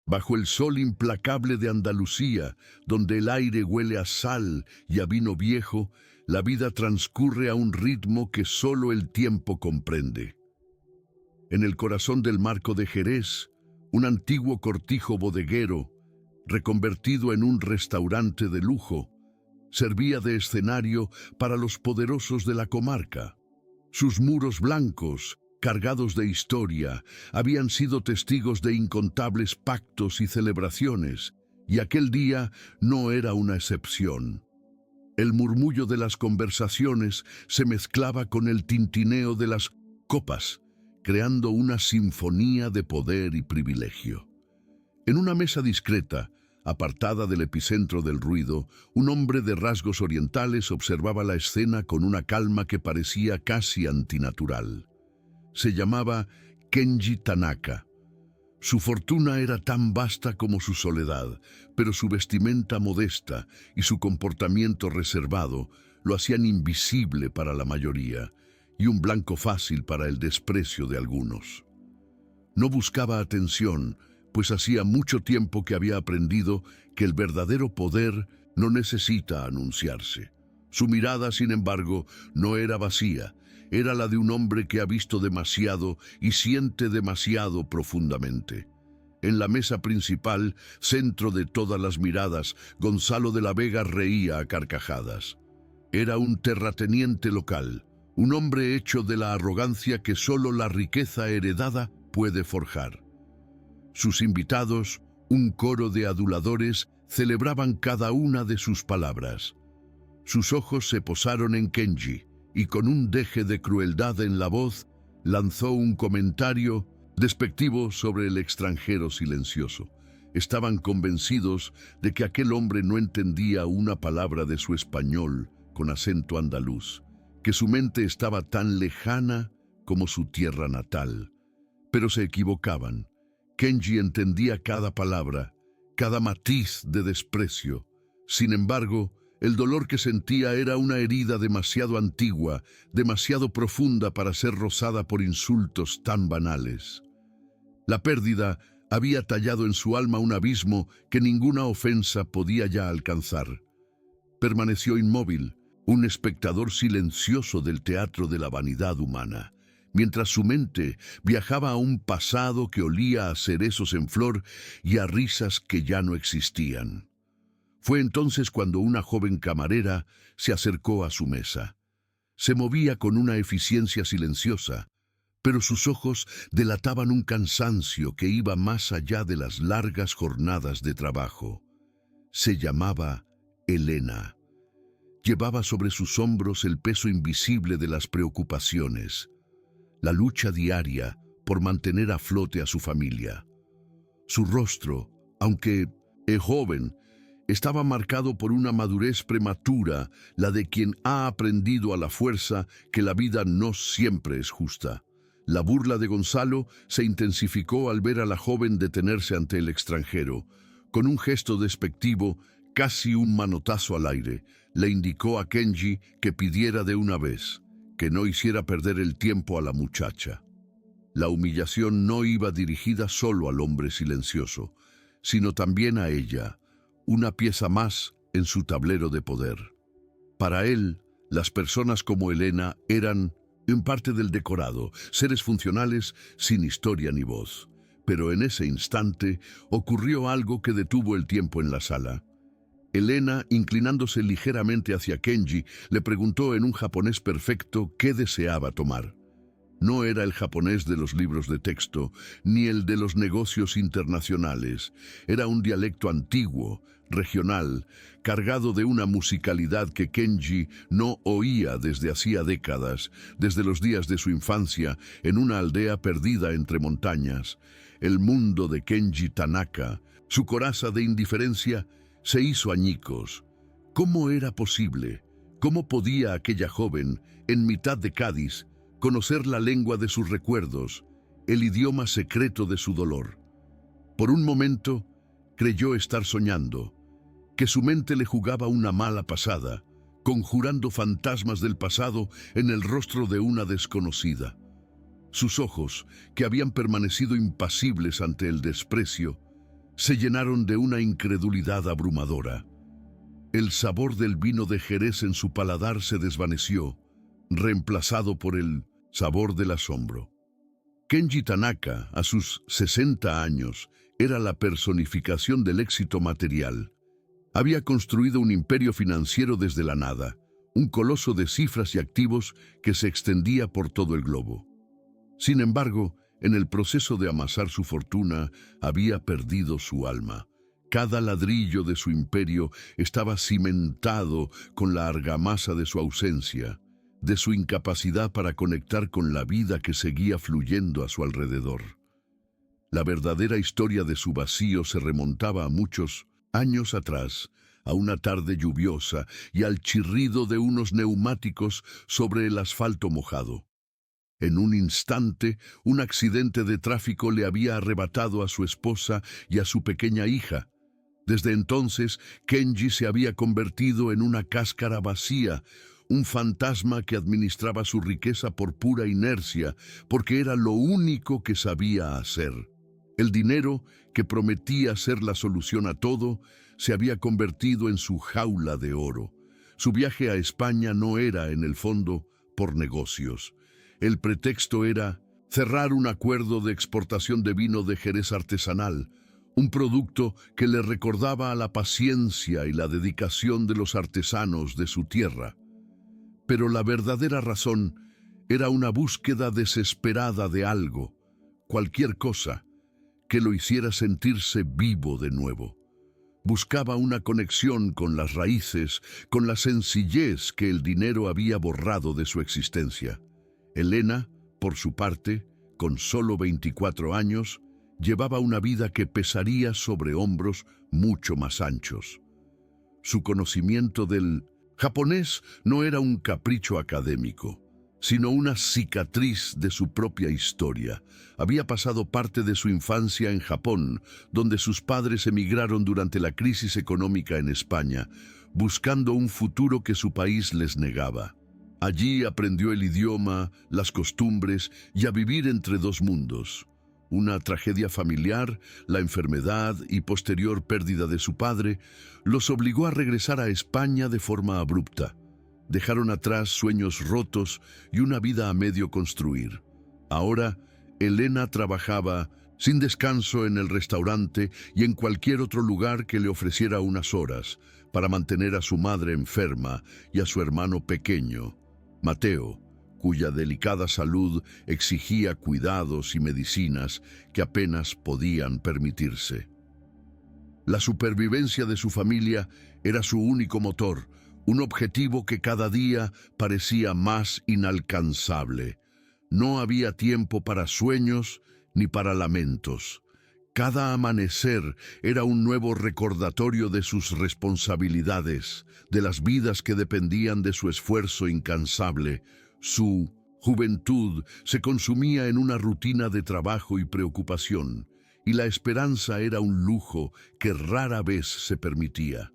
Bajo el sol implacable de Andalucía, donde el aire huele a sal y a vino viejo, la vida transcurre a un ritmo que solo el tiempo comprende. En el corazón del Marco de Jerez, un antiguo cortijo bodeguero, reconvertido en un restaurante de lujo, servía de escenario para los poderosos de la comarca. Sus muros blancos, cargados de historia, habían sido testigos de incontables pactos y celebraciones, y aquel día no era una excepción. El murmullo de las conversaciones se mezclaba con el tintineo de las copas, creando una sinfonía de poder y privilegio. En una mesa discreta, apartada del epicentro del ruido, un hombre de rasgos orientales observaba la escena con una calma que parecía casi antinatural. Se llamaba Kenji Tanaka. Su fortuna era tan vasta como su soledad, pero su vestimenta modesta y su comportamiento reservado lo hacían invisible para la mayoría y un blanco fácil para el desprecio de algunos. No buscaba atención, pues hacía mucho tiempo que había aprendido que el verdadero poder no necesita anunciarse. Su mirada, sin embargo, no era vacía, era la de un hombre que ha visto demasiado y siente demasiado profundamente. En la mesa principal, centro de todas las miradas, Gonzalo de la Vega reía a carcajadas. Era un terrateniente local, un hombre hecho de la arrogancia que solo la riqueza heredada puede forjar. Sus invitados, un coro de aduladores, celebraban cada una de sus palabras. Sus ojos se posaron en Kenji, y con un deje de crueldad en la voz, lanzó un comentario despectivo sobre el extranjero silencioso. Estaban convencidos de que aquel hombre no entendía una palabra de su español con acento andaluz, que su mente estaba tan lejana como su tierra natal. Pero se equivocaban. Kenji entendía cada palabra, cada matiz de desprecio. Sin embargo, el dolor que sentía era una herida demasiado antigua, demasiado profunda para ser rozada por insultos tan banales. La pérdida había tallado en su alma un abismo que ninguna ofensa podía ya alcanzar. Permaneció inmóvil, un espectador silencioso del teatro de la vanidad humana, mientras su mente viajaba a un pasado que olía a cerezos en flor y a risas que ya no existían. Fue entonces cuando una joven camarera se acercó a su mesa. Se movía con una eficiencia silenciosa, pero sus ojos delataban un cansancio que iba más allá de las largas jornadas de trabajo. Se llamaba Elena. Llevaba sobre sus hombros el peso invisible de las preocupaciones, la lucha diaria por mantener a flote a su familia. Su rostro, aunque joven, estaba marcado por una madurez prematura, la de quien ha aprendido a la fuerza que la vida no siempre es justa. La burla de Gonzalo se intensificó al ver a la joven detenerse ante el extranjero. Con un gesto despectivo, casi un manotazo al aire, le indicó a Kenji que pidiera de una vez, que no hiciera perder el tiempo a la muchacha. La humillación no iba dirigida solo al hombre silencioso, sino también a ella, una pieza más en su tablero de poder. Para él, las personas como Elena eran, en parte del decorado, seres funcionales sin historia ni voz. Pero en ese instante ocurrió algo que detuvo el tiempo en la sala. Elena, inclinándose ligeramente hacia Kenji, le preguntó en un japonés perfecto qué deseaba tomar. No era el japonés de los libros de texto, ni el de los negocios internacionales. Era un dialecto antiguo, regional, cargado de una musicalidad que Kenji no oía desde hacía décadas, desde los días de su infancia, en una aldea perdida entre montañas. El mundo de Kenji Tanaka, su coraza de indiferencia, se hizo añicos. ¿Cómo era posible? ¿Cómo podía aquella joven, en mitad de Cádiz, conocer la lengua de sus recuerdos, el idioma secreto de su dolor? Por un momento, creyó estar soñando, que su mente le jugaba una mala pasada, conjurando fantasmas del pasado en el rostro de una desconocida. Sus ojos, que habían permanecido impasibles ante el desprecio, se llenaron de una incredulidad abrumadora. El sabor del vino de Jerez en su paladar se desvaneció, reemplazado por el sabor del asombro. Kenji Tanaka, a sus 60 años, era la personificación del éxito material. Había construido un imperio financiero desde la nada, un coloso de cifras y activos que se extendía por todo el globo. Sin embargo, en el proceso de amasar su fortuna, había perdido su alma. Cada ladrillo de su imperio estaba cimentado con la argamasa de su ausencia, de su incapacidad para conectar con la vida que seguía fluyendo a su alrededor. La verdadera historia de su vacío se remontaba a muchos años atrás, a una tarde lluviosa y al chirrido de unos neumáticos sobre el asfalto mojado. En un instante, un accidente de tráfico le había arrebatado a su esposa y a su pequeña hija. Desde entonces, Kenji se había convertido en una cáscara vacía, un fantasma que administraba su riqueza por pura inercia, porque era lo único que sabía hacer. El dinero, que prometía ser la solución a todo, se había convertido en su jaula de oro. Su viaje a España no era, en el fondo, por negocios. El pretexto era cerrar un acuerdo de exportación de vino de Jerez artesanal, un producto que le recordaba a la paciencia y la dedicación de los artesanos de su tierra. Pero la verdadera razón era una búsqueda desesperada de algo, cualquier cosa, que lo hiciera sentirse vivo de nuevo. Buscaba una conexión con las raíces, con la sencillez que el dinero había borrado de su existencia. Elena, por su parte, con solo 24 años, llevaba una vida que pesaría sobre hombros mucho más anchos. Su conocimiento del japonés no era un capricho académico, sino una cicatriz de su propia historia. Había pasado parte de su infancia en Japón, donde sus padres emigraron durante la crisis económica en España, buscando un futuro que su país les negaba. Allí aprendió el idioma, las costumbres y a vivir entre dos mundos. Una tragedia familiar, la enfermedad y posterior pérdida de su padre, los obligó a regresar a España de forma abrupta. Dejaron atrás sueños rotos y una vida a medio construir. Ahora, Elena trabajaba sin descanso en el restaurante y en cualquier otro lugar que le ofreciera unas horas para mantener a su madre enferma y a su hermano pequeño, Mateo, cuya delicada salud exigía cuidados y medicinas que apenas podían permitirse. La supervivencia de su familia era su único motor, un objetivo que cada día parecía más inalcanzable. No había tiempo para sueños ni para lamentos. Cada amanecer era un nuevo recordatorio de sus responsabilidades, de las vidas que dependían de su esfuerzo incansable. Su juventud se consumía en una rutina de trabajo y preocupación, y la esperanza era un lujo que rara vez se permitía.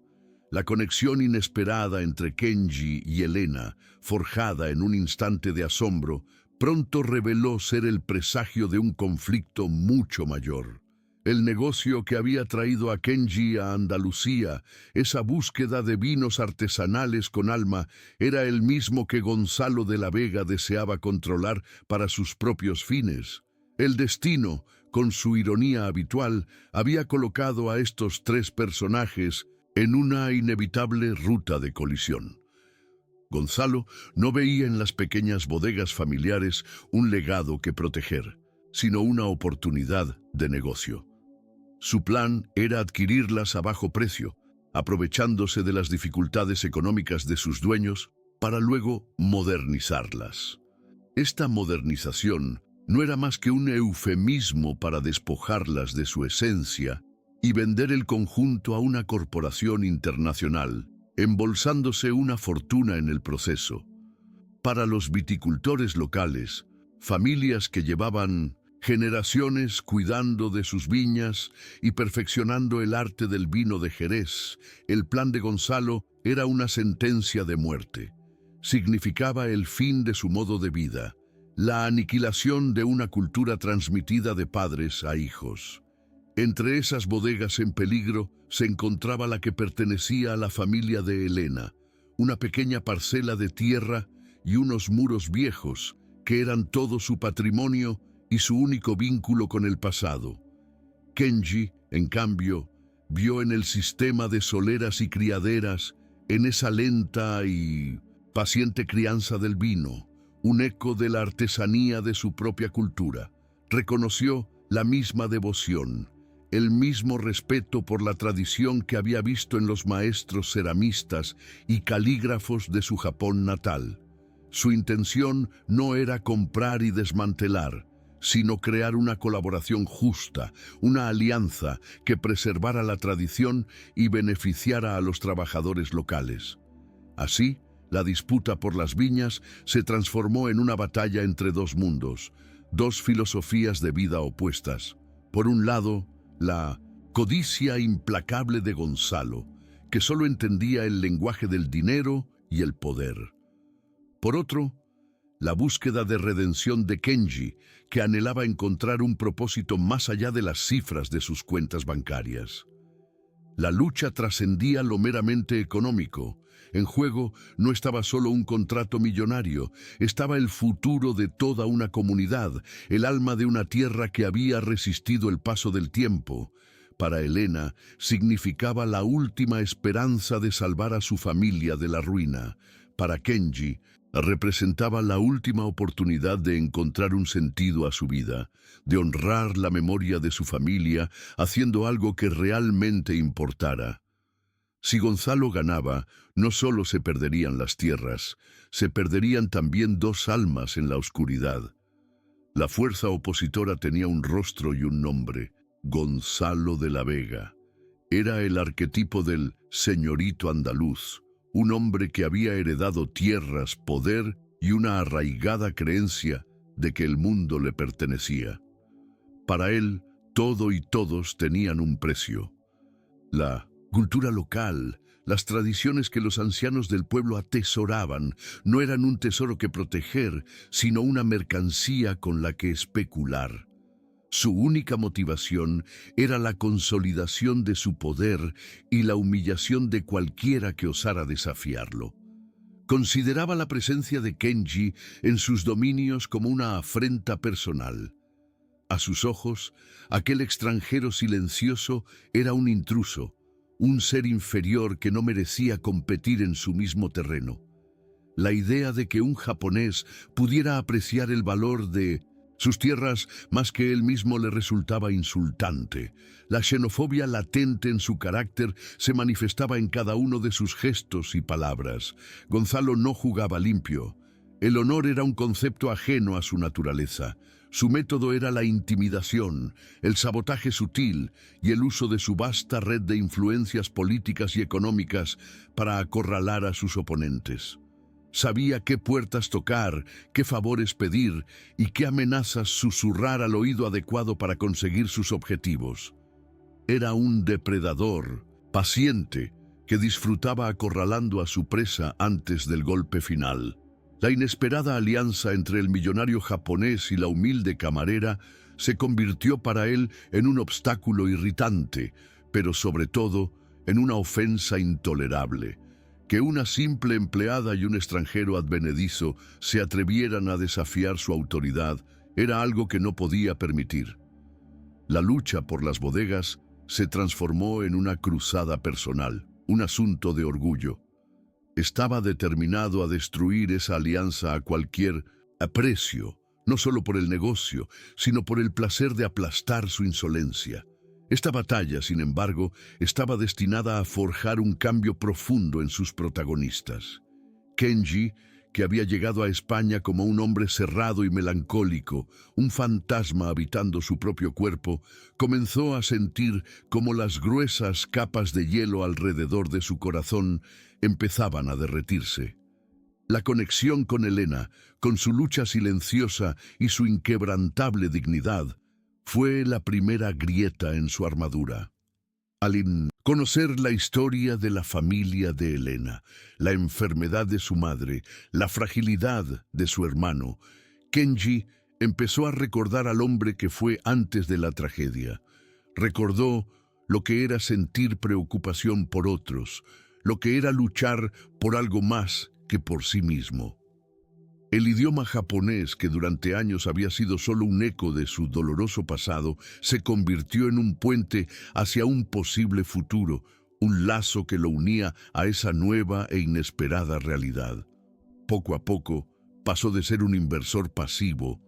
La conexión inesperada entre Kenji y Elena, forjada en un instante de asombro, pronto reveló ser el presagio de un conflicto mucho mayor. El negocio que había traído a Kenji a Andalucía, esa búsqueda de vinos artesanales con alma, era el mismo que Gonzalo de la Vega deseaba controlar para sus propios fines. El destino, con su ironía habitual, había colocado a estos tres personajes en una inevitable ruta de colisión. Gonzalo no veía en las pequeñas bodegas familiares un legado que proteger, sino una oportunidad de negocio. Su plan era adquirirlas a bajo precio, aprovechándose de las dificultades económicas de sus dueños para luego modernizarlas. Esta modernización no era más que un eufemismo para despojarlas de su esencia y vender el conjunto a una corporación internacional, embolsándose una fortuna en el proceso. Para los viticultores locales, familias que llevaban generaciones cuidando de sus viñas y perfeccionando el arte del vino de Jerez, el plan de Gonzalo era una sentencia de muerte. Significaba el fin de su modo de vida, la aniquilación de una cultura transmitida de padres a hijos. Entre esas bodegas en peligro se encontraba la que pertenecía a la familia de Elena, una pequeña parcela de tierra y unos muros viejos que eran todo su patrimonio y su único vínculo con el pasado. Kenji, en cambio, vio en el sistema de soleras y criaderas, en esa lenta y paciente crianza del vino, un eco de la artesanía de su propia cultura. Reconoció la misma devoción, el mismo respeto por la tradición que había visto en los maestros ceramistas y calígrafos de su Japón natal. Su intención no era comprar y desmantelar, sino crear una colaboración justa, una alianza que preservara la tradición y beneficiara a los trabajadores locales. Así, la disputa por las viñas se transformó en una batalla entre dos mundos, dos filosofías de vida opuestas. Por un lado, la codicia implacable de Gonzalo, que solo entendía el lenguaje del dinero y el poder. Por otro, la búsqueda de redención de Kenji, que anhelaba encontrar un propósito más allá de las cifras de sus cuentas bancarias. La lucha trascendía lo meramente económico. En juego no estaba solo un contrato millonario, estaba el futuro de toda una comunidad, el alma de una tierra que había resistido el paso del tiempo. Para Elena, significaba la última esperanza de salvar a su familia de la ruina. Para Kenji, representaba la última oportunidad de encontrar un sentido a su vida, de honrar la memoria de su familia, haciendo algo que realmente importara. Si Gonzalo ganaba, no solo se perderían las tierras, se perderían también dos almas en la oscuridad. La fuerza opositora tenía un rostro y un nombre: Gonzalo de la Vega. Era el arquetipo del señorito andaluz, un hombre que había heredado tierras, poder y una arraigada creencia de que el mundo le pertenecía. Para él, todo y todos tenían un precio. La cultura local, las tradiciones que los ancianos del pueblo atesoraban, no eran un tesoro que proteger, sino una mercancía con la que especular. Su única motivación era la consolidación de su poder y la humillación de cualquiera que osara desafiarlo. Consideraba la presencia de Kenji en sus dominios como una afrenta personal. A sus ojos, aquel extranjero silencioso era un intruso, un ser inferior que no merecía competir en su mismo terreno. La idea de que un japonés pudiera apreciar el valor de sus tierras más que él mismo le resultaba insultante. La xenofobia latente en su carácter se manifestaba en cada uno de sus gestos y palabras. Gonzalo no jugaba limpio. El honor era un concepto ajeno a su naturaleza. Su método era la intimidación, el sabotaje sutil y el uso de su vasta red de influencias políticas y económicas para acorralar a sus oponentes. Sabía qué puertas tocar, qué favores pedir y qué amenazas susurrar al oído adecuado para conseguir sus objetivos. Era un depredador, paciente, que disfrutaba acorralando a su presa antes del golpe final. La inesperada alianza entre el millonario japonés y la humilde camarera se convirtió para él en un obstáculo irritante, pero sobre todo en una ofensa intolerable. Que una simple empleada y un extranjero advenedizo se atrevieran a desafiar su autoridad era algo que no podía permitir. La lucha por las bodegas se transformó en una cruzada personal, un asunto de orgullo. Estaba determinado a destruir esa alianza a cualquier precio, no solo por el negocio, sino por el placer de aplastar su insolencia. Esta batalla, sin embargo, estaba destinada a forjar un cambio profundo en sus protagonistas. Kenji, que había llegado a España como un hombre cerrado y melancólico, un fantasma habitando su propio cuerpo, comenzó a sentir cómo las gruesas capas de hielo alrededor de su corazón empezaban a derretirse. La conexión con Elena, con su lucha silenciosa y su inquebrantable dignidad, fue la primera grieta en su armadura. Al conocer la historia de la familia de Elena, la enfermedad de su madre, la fragilidad de su hermano, Kenji empezó a recordar al hombre que fue antes de la tragedia. Recordó lo que era sentir preocupación por otros, lo que era luchar por algo más que por sí mismo. El idioma japonés, que durante años había sido solo un eco de su doloroso pasado, se convirtió en un puente hacia un posible futuro, un lazo que lo unía a esa nueva e inesperada realidad. Poco a poco, pasó de ser un inversor pasivo,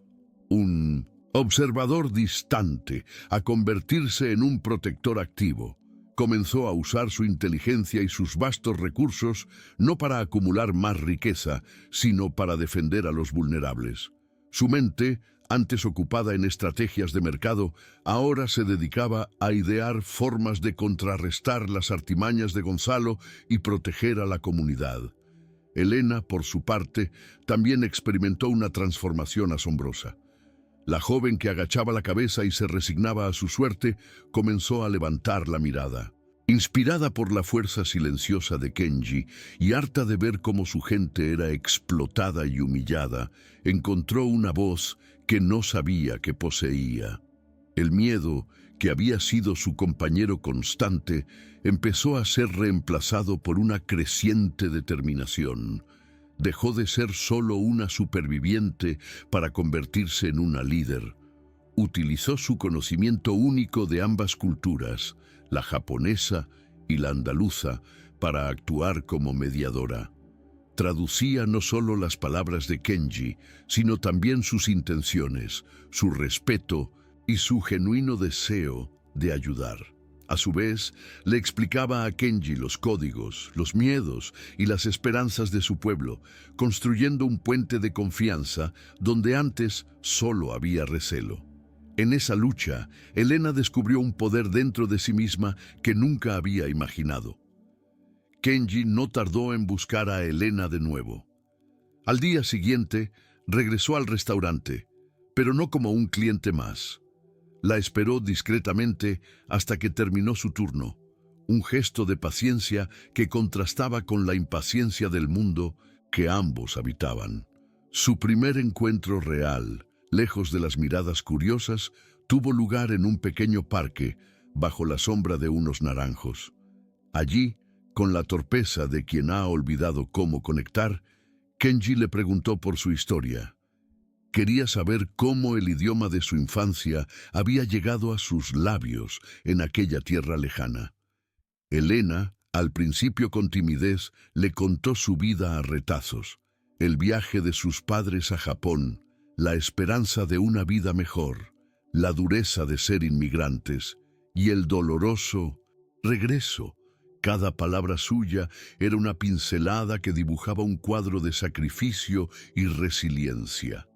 un observador distante, a convertirse en un protector activo. Comenzó a usar su inteligencia y sus vastos recursos no para acumular más riqueza, sino para defender a los vulnerables. Su mente, antes ocupada en estrategias de mercado, ahora se dedicaba a idear formas de contrarrestar las artimañas de Gonzalo y proteger a la comunidad. Elena, por su parte, también experimentó una transformación asombrosa. La joven que agachaba la cabeza y se resignaba a su suerte comenzó a levantar la mirada. Inspirada por la fuerza silenciosa de Kenji y harta de ver cómo su gente era explotada y humillada, encontró una voz que no sabía que poseía. El miedo, que había sido su compañero constante, empezó a ser reemplazado por una creciente determinación. Dejó de ser solo una superviviente para convertirse en una líder. Utilizó su conocimiento único de ambas culturas, la japonesa y la andaluza, para actuar como mediadora. Traducía no solo las palabras de Kenji, sino también sus intenciones, su respeto y su genuino deseo de ayudar. A su vez, le explicaba a Kenji los códigos, los miedos y las esperanzas de su pueblo, construyendo un puente de confianza donde antes solo había recelo. En esa lucha, Elena descubrió un poder dentro de sí misma que nunca había imaginado. Kenji no tardó en buscar a Elena de nuevo. Al día siguiente, regresó al restaurante, pero no como un cliente más. La esperó discretamente hasta que terminó su turno, un gesto de paciencia que contrastaba con la impaciencia del mundo que ambos habitaban. Su primer encuentro real, lejos de las miradas curiosas, tuvo lugar en un pequeño parque, bajo la sombra de unos naranjos. Allí, con la torpeza de quien ha olvidado cómo conectar, Kenji le preguntó por su historia. Quería saber cómo el idioma de su infancia había llegado a sus labios en aquella tierra lejana. Elena, al principio con timidez, le contó su vida a retazos, el viaje de sus padres a Japón, la esperanza de una vida mejor, la dureza de ser inmigrantes y el doloroso regreso. Cada palabra suya era una pincelada que dibujaba un cuadro de sacrificio y resiliencia.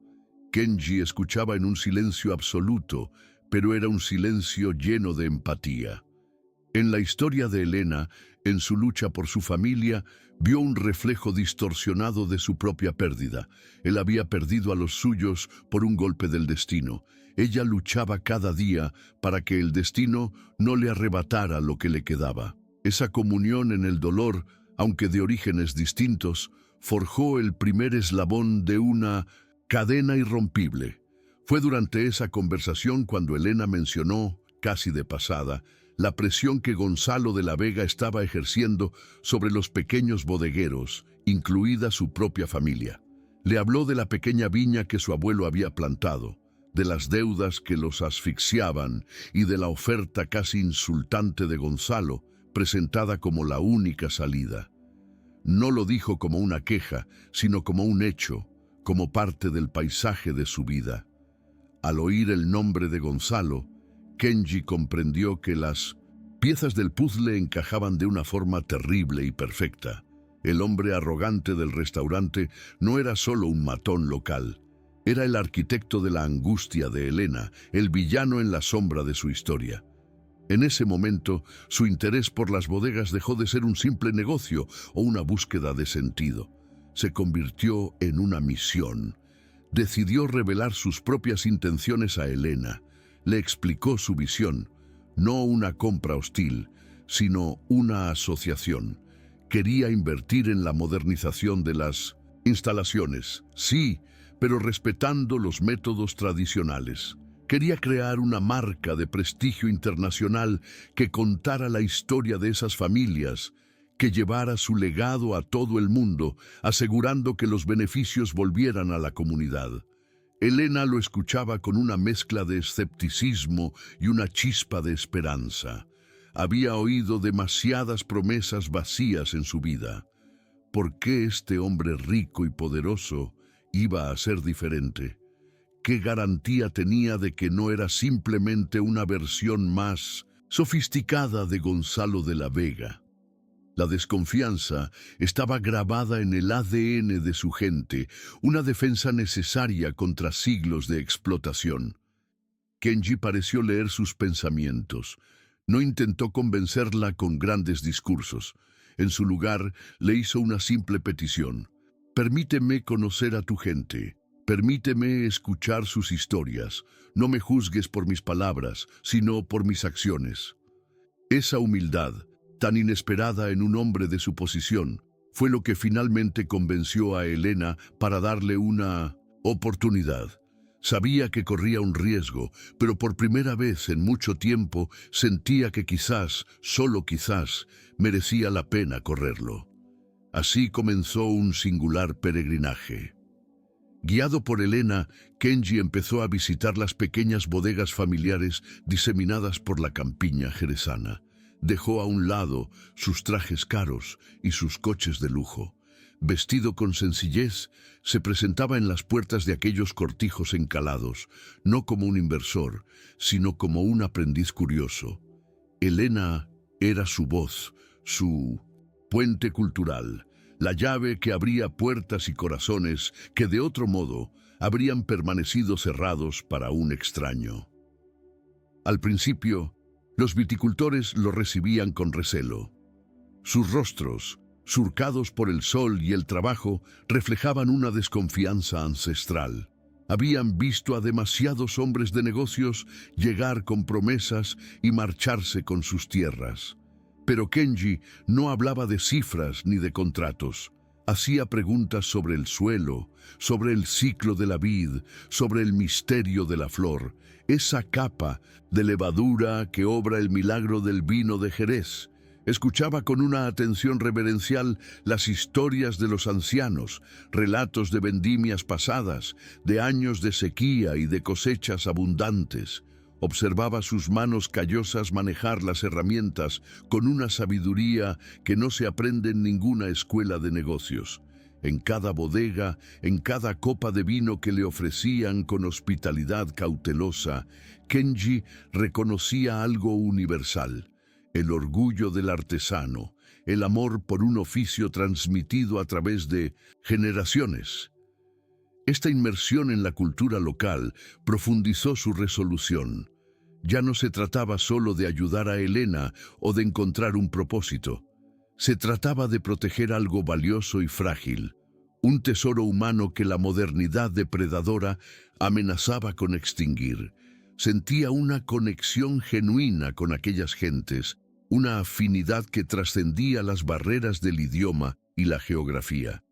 Kenji escuchaba en un silencio absoluto, pero era un silencio lleno de empatía. En la historia de Elena, en su lucha por su familia, vio un reflejo distorsionado de su propia pérdida. Él había perdido a los suyos por un golpe del destino. Ella luchaba cada día para que el destino no le arrebatara lo que le quedaba. Esa comunión en el dolor, aunque de orígenes distintos, forjó el primer eslabón de una cadena irrompible. Fue durante esa conversación cuando Elena mencionó, casi de pasada, la presión que Gonzalo de la Vega estaba ejerciendo sobre los pequeños bodegueros, incluida su propia familia. Le habló de la pequeña viña que su abuelo había plantado, de las deudas que los asfixiaban y de la oferta casi insultante de Gonzalo, presentada como la única salida. No lo dijo como una queja, sino como un hecho, como parte del paisaje de su vida. Al oír el nombre de Gonzalo, Kenji comprendió que las piezas del puzzle encajaban de una forma terrible y perfecta. El hombre arrogante del restaurante no era solo un matón local, era el arquitecto de la angustia de Elena, el villano en la sombra de su historia. En ese momento, su interés por las bodegas dejó de ser un simple negocio o una búsqueda de sentido. Se convirtió en una misión. Decidió revelar sus propias intenciones a Elena. Le explicó su visión, no una compra hostil, sino una asociación. Quería invertir en la modernización de las instalaciones, sí, pero respetando los métodos tradicionales. Quería crear una marca de prestigio internacional que contara la historia de esas familias, que llevara su legado a todo el mundo, asegurando que los beneficios volvieran a la comunidad. Elena lo escuchaba con una mezcla de escepticismo y una chispa de esperanza. Había oído demasiadas promesas vacías en su vida. ¿Por qué este hombre rico y poderoso iba a ser diferente? ¿Qué garantía tenía de que no era simplemente una versión más sofisticada de Gonzalo de la Vega? La desconfianza estaba grabada en el ADN de su gente, una defensa necesaria contra siglos de explotación. Kenji pareció leer sus pensamientos. No intentó convencerla con grandes discursos. En su lugar, le hizo una simple petición. Permíteme conocer a tu gente. Permíteme escuchar sus historias. No me juzgues por mis palabras, sino por mis acciones. Esa humildad, tan inesperada en un hombre de su posición, fue lo que finalmente convenció a Elena para darle una oportunidad. Sabía que corría un riesgo, pero por primera vez en mucho tiempo sentía que quizás, solo quizás, merecía la pena correrlo. Así comenzó un singular peregrinaje. Guiado por Elena, Kenji empezó a visitar las pequeñas bodegas familiares diseminadas por la campiña jerezana. Dejó a un lado sus trajes caros y sus coches de lujo. Vestido con sencillez, se presentaba en las puertas de aquellos cortijos encalados, no como un inversor, sino como un aprendiz curioso. Elena era su voz, su puente cultural, la llave que abría puertas y corazones que de otro modo habrían permanecido cerrados para un extraño. Al principio, los viticultores lo recibían con recelo. Sus rostros, surcados por el sol y el trabajo, reflejaban una desconfianza ancestral. Habían visto a demasiados hombres de negocios llegar con promesas y marcharse con sus tierras. Pero Kenji no hablaba de cifras ni de contratos. Hacía preguntas sobre el suelo, sobre el ciclo de la vid, sobre el misterio de la flor, esa capa de levadura que obra el milagro del vino de Jerez. Escuchaba con una atención reverencial las historias de los ancianos, relatos de vendimias pasadas, de años de sequía y de cosechas abundantes. Observaba sus manos callosas manejar las herramientas con una sabiduría que no se aprende en ninguna escuela de negocios. En cada bodega, en cada copa de vino que le ofrecían con hospitalidad cautelosa, Kenji reconocía algo universal: el orgullo del artesano, el amor por un oficio transmitido a través de generaciones. Esta inmersión en la cultura local profundizó su resolución. Ya no se trataba solo de ayudar a Elena o de encontrar un propósito. Se trataba de proteger algo valioso y frágil, un tesoro humano que la modernidad depredadora amenazaba con extinguir. Sentía una conexión genuina con aquellas gentes, una afinidad que trascendía las barreras del idioma y la geografía.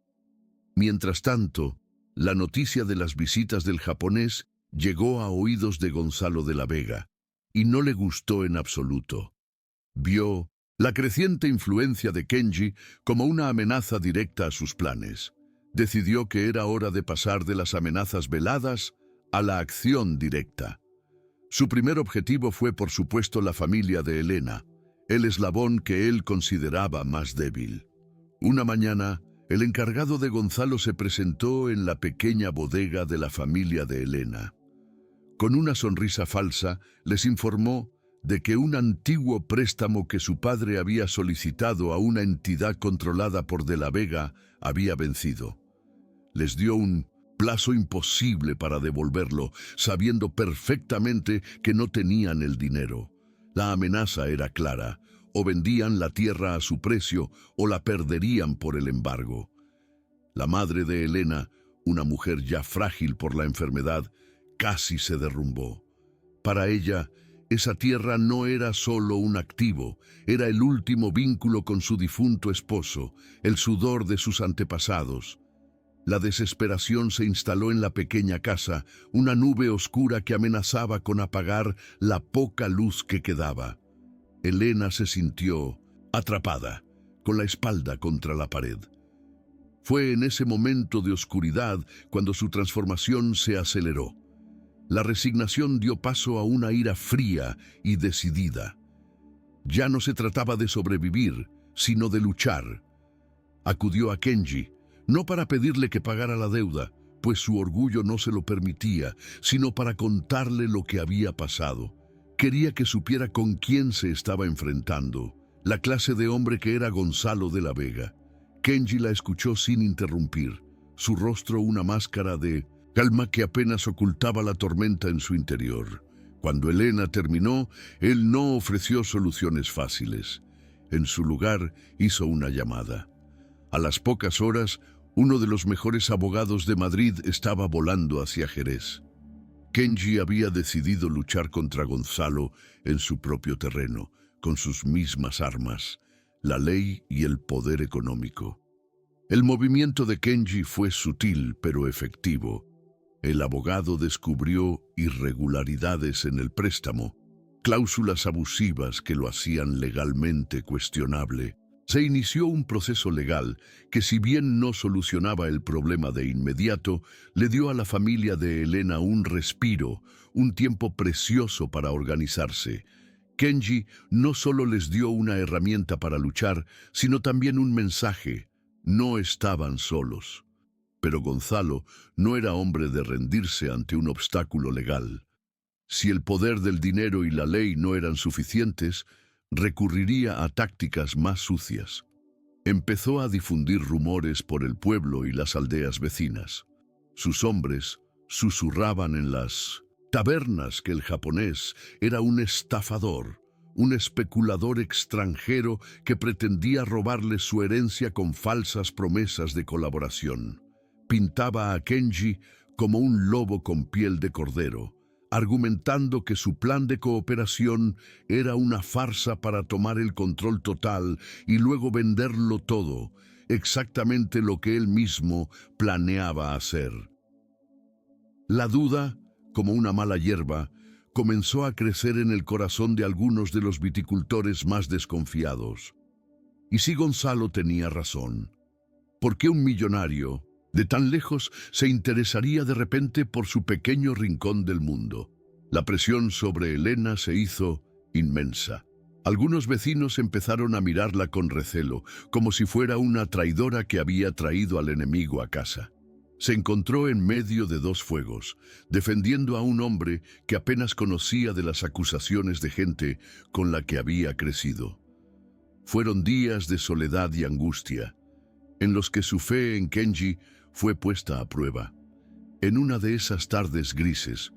Mientras tanto, la noticia de las visitas del japonés llegó a oídos de Gonzalo de la Vega, y no le gustó en absoluto. Vio la creciente influencia de Kenji como una amenaza directa a sus planes. Decidió que era hora de pasar de las amenazas veladas a la acción directa. Su primer objetivo fue, por supuesto, la familia de Elena, el eslabón que él consideraba más débil. Una mañana, el encargado de Gonzalo se presentó en la pequeña bodega de la familia de Elena. Con una sonrisa falsa, les informó de que un antiguo préstamo que su padre había solicitado a una entidad controlada por De la Vega había vencido. Les dio un plazo imposible para devolverlo, sabiendo perfectamente que no tenían el dinero. La amenaza era clara: o vendían la tierra a su precio o la perderían por el embargo. La madre de Elena, una mujer ya frágil por la enfermedad, casi se derrumbó. Para ella, esa tierra no era solo un activo, era el último vínculo con su difunto esposo, el sudor de sus antepasados. La desesperación se instaló en la pequeña casa, una nube oscura que amenazaba con apagar la poca luz que quedaba. Elena se sintió atrapada, con la espalda contra la pared. Fue en ese momento de oscuridad cuando su transformación se aceleró. La resignación dio paso a una ira fría y decidida. Ya no se trataba de sobrevivir, sino de luchar. Acudió a Kenji, no para pedirle que pagara la deuda, pues su orgullo no se lo permitía, sino para contarle lo que había pasado. Quería que supiera con quién se estaba enfrentando, la clase de hombre que era Gonzalo de la Vega. Kenji la escuchó sin interrumpir, su rostro una máscara de calma que apenas ocultaba la tormenta en su interior. Cuando Elena terminó, él no ofreció soluciones fáciles. En su lugar, hizo una llamada. A las pocas horas, uno de los mejores abogados de Madrid estaba volando hacia Jerez. Kenji había decidido luchar contra Gonzalo en su propio terreno, con sus mismas armas, la ley y el poder económico. El movimiento de Kenji fue sutil pero efectivo. El abogado descubrió irregularidades en el préstamo, cláusulas abusivas que lo hacían legalmente cuestionable. Se inició un proceso legal que, si bien no solucionaba el problema de inmediato, le dio a la familia de Elena un respiro, un tiempo precioso para organizarse. Kenji no solo les dio una herramienta para luchar, sino también un mensaje: no estaban solos. Pero Gonzalo no era hombre de rendirse ante un obstáculo legal. Si el poder del dinero y la ley no eran suficientes, recurriría a tácticas más sucias. Empezó a difundir rumores por el pueblo y las aldeas vecinas. Sus hombres susurraban en las tabernas que el japonés era un estafador, un especulador extranjero que pretendía robarle su herencia con falsas promesas de colaboración. Pintaba a Kenji como un lobo con piel de cordero, argumentando que su plan de cooperación era una farsa para tomar el control total y luego venderlo todo, exactamente lo que él mismo planeaba hacer. La duda, como una mala hierba, comenzó a crecer en el corazón de algunos de los viticultores más desconfiados. ¿Y si Gonzalo tenía razón? ¿Por qué un millonario de tan lejos se interesaría de repente por su pequeño rincón del mundo? La presión sobre Elena se hizo inmensa. Algunos vecinos empezaron a mirarla con recelo, como si fuera una traidora que había traído al enemigo a casa. Se encontró en medio de dos fuegos, defendiendo a un hombre que apenas conocía de las acusaciones de gente con la que había crecido. Fueron días de soledad y angustia, en los que su fe en Kenji fue puesta a prueba. En una de esas tardes grises,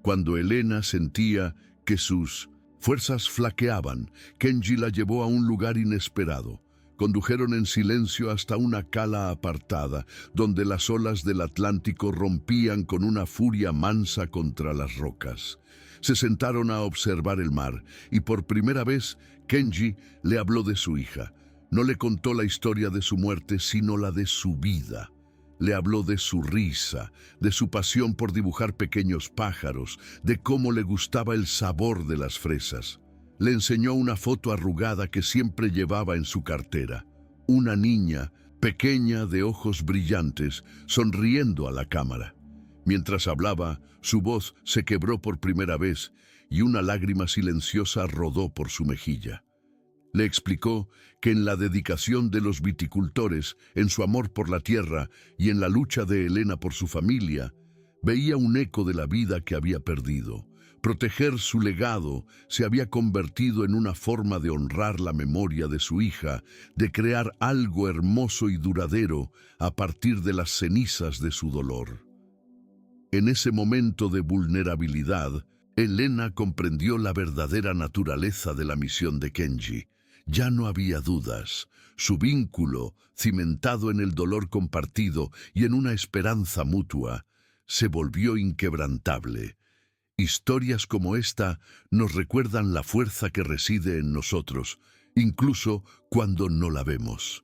cuando Elena sentía que sus fuerzas flaqueaban, Kenji la llevó a un lugar inesperado. Condujeron en silencio hasta una cala apartada, donde las olas del Atlántico rompían con una furia mansa contra las rocas. Se sentaron a observar el mar, y por primera vez Kenji le habló de su hija. No le contó la historia de su muerte, sino la de su vida. Le habló de su risa, de su pasión por dibujar pequeños pájaros, de cómo le gustaba el sabor de las fresas. Le enseñó una foto arrugada que siempre llevaba en su cartera. Una niña, pequeña, de ojos brillantes, sonriendo a la cámara. Mientras hablaba, su voz se quebró por primera vez y una lágrima silenciosa rodó por su mejilla. Le explicó que en la dedicación de los viticultores, en su amor por la tierra y en la lucha de Elena por su familia, veía un eco de la vida que había perdido. Proteger su legado se había convertido en una forma de honrar la memoria de su hija, de crear algo hermoso y duradero a partir de las cenizas de su dolor. En ese momento de vulnerabilidad, Elena comprendió la verdadera naturaleza de la misión de Kenji. Ya no había dudas. Su vínculo, cimentado en el dolor compartido y en una esperanza mutua, se volvió inquebrantable. Historias como esta nos recuerdan la fuerza que reside en nosotros, incluso cuando no la vemos.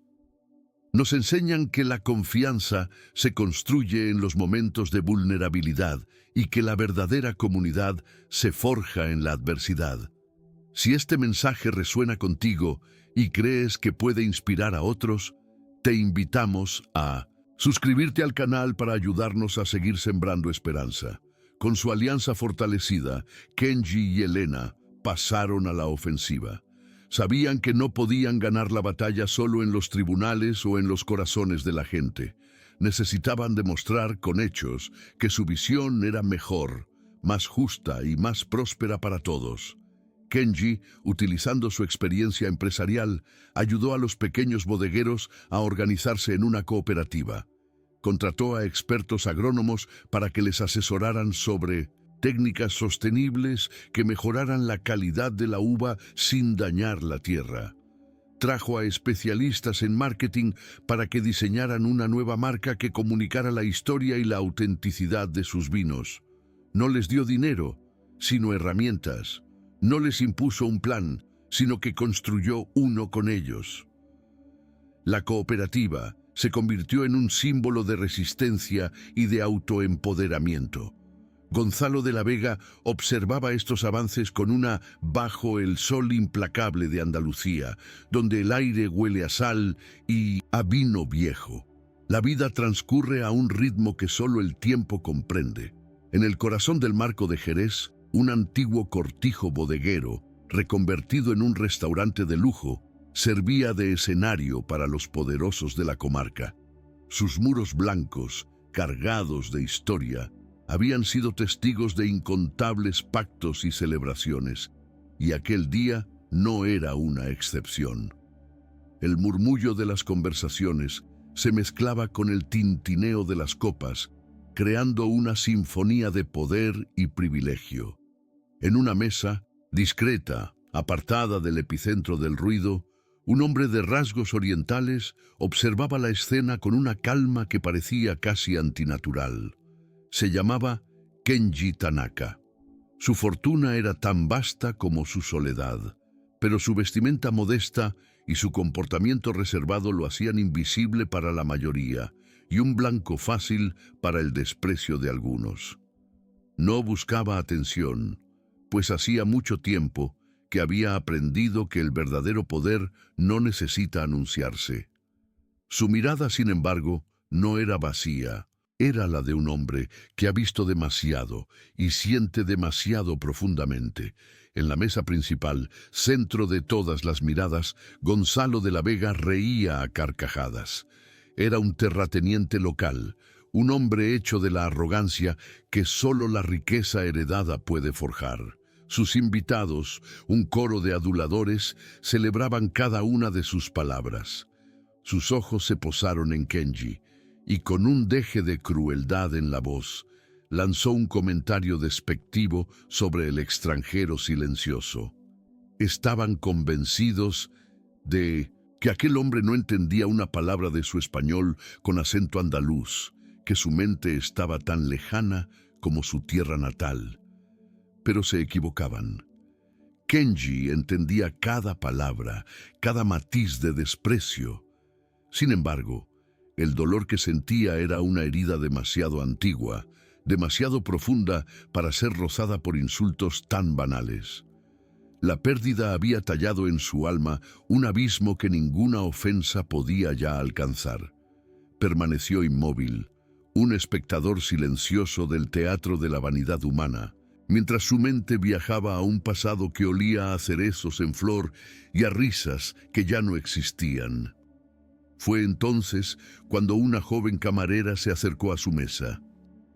Nos enseñan que la confianza se construye en los momentos de vulnerabilidad y que la verdadera comunidad se forja en la adversidad. Si este mensaje resuena contigo y crees que puede inspirar a otros, te invitamos a suscribirte al canal para ayudarnos a seguir sembrando esperanza. Con su alianza fortalecida, Kenji y Elena pasaron a la ofensiva. Sabían que no podían ganar la batalla solo en los tribunales o en los corazones de la gente. Necesitaban demostrar con hechos que su visión era mejor, más justa y más próspera para todos. Kenji, utilizando su experiencia empresarial, ayudó a los pequeños bodegueros a organizarse en una cooperativa. Contrató a expertos agrónomos para que les asesoraran sobre técnicas sostenibles que mejoraran la calidad de la uva sin dañar la tierra. Trajo a especialistas en marketing para que diseñaran una nueva marca que comunicara la historia y la autenticidad de sus vinos. No les dio dinero, sino herramientas. No les impuso un plan, sino que construyó uno con ellos. La cooperativa se convirtió en un símbolo de resistencia y de autoempoderamiento. Gonzalo de la Vega observaba estos avances con una bajo el sol implacable de Andalucía, donde el aire huele a sal y a vino viejo. La vida transcurre a un ritmo que solo el tiempo comprende. En el corazón del Marco de Jerez, un antiguo cortijo bodeguero, reconvertido en un restaurante de lujo, servía de escenario para los poderosos de la comarca. Sus muros blancos, cargados de historia, habían sido testigos de incontables pactos y celebraciones, y aquel día no era una excepción. El murmullo de las conversaciones se mezclaba con el tintineo de las copas, creando una sinfonía de poder y privilegio. En una mesa, discreta, apartada del epicentro del ruido, un hombre de rasgos orientales observaba la escena con una calma que parecía casi antinatural. Se llamaba Kenji Tanaka. Su fortuna era tan vasta como su soledad, pero su vestimenta modesta y su comportamiento reservado lo hacían invisible para la mayoría y un blanco fácil para el desprecio de algunos. No buscaba atención, pues hacía mucho tiempo que había aprendido que el verdadero poder no necesita anunciarse. Su mirada, sin embargo, no era vacía. Era la de un hombre que ha visto demasiado y siente demasiado profundamente. En la mesa principal, centro de todas las miradas, Gonzalo de la Vega reía a carcajadas. Era un terrateniente local, un hombre hecho de la arrogancia que solo la riqueza heredada puede forjar. Sus invitados, un coro de aduladores, celebraban cada una de sus palabras. Sus ojos se posaron en Kenji, y con un deje de crueldad en la voz, lanzó un comentario despectivo sobre el extranjero silencioso. Estaban convencidos de que aquel hombre no entendía una palabra de su español con acento andaluz, que su mente estaba tan lejana como su tierra natal. Pero se equivocaban. Kenji entendía cada palabra, cada matiz de desprecio. Sin embargo, el dolor que sentía era una herida demasiado antigua, demasiado profunda para ser rozada por insultos tan banales. La pérdida había tallado en su alma un abismo que ninguna ofensa podía ya alcanzar. Permaneció inmóvil, un espectador silencioso del teatro de la vanidad humana, mientras su mente viajaba a un pasado que olía a cerezos en flor y a risas que ya no existían. Fue entonces cuando una joven camarera se acercó a su mesa.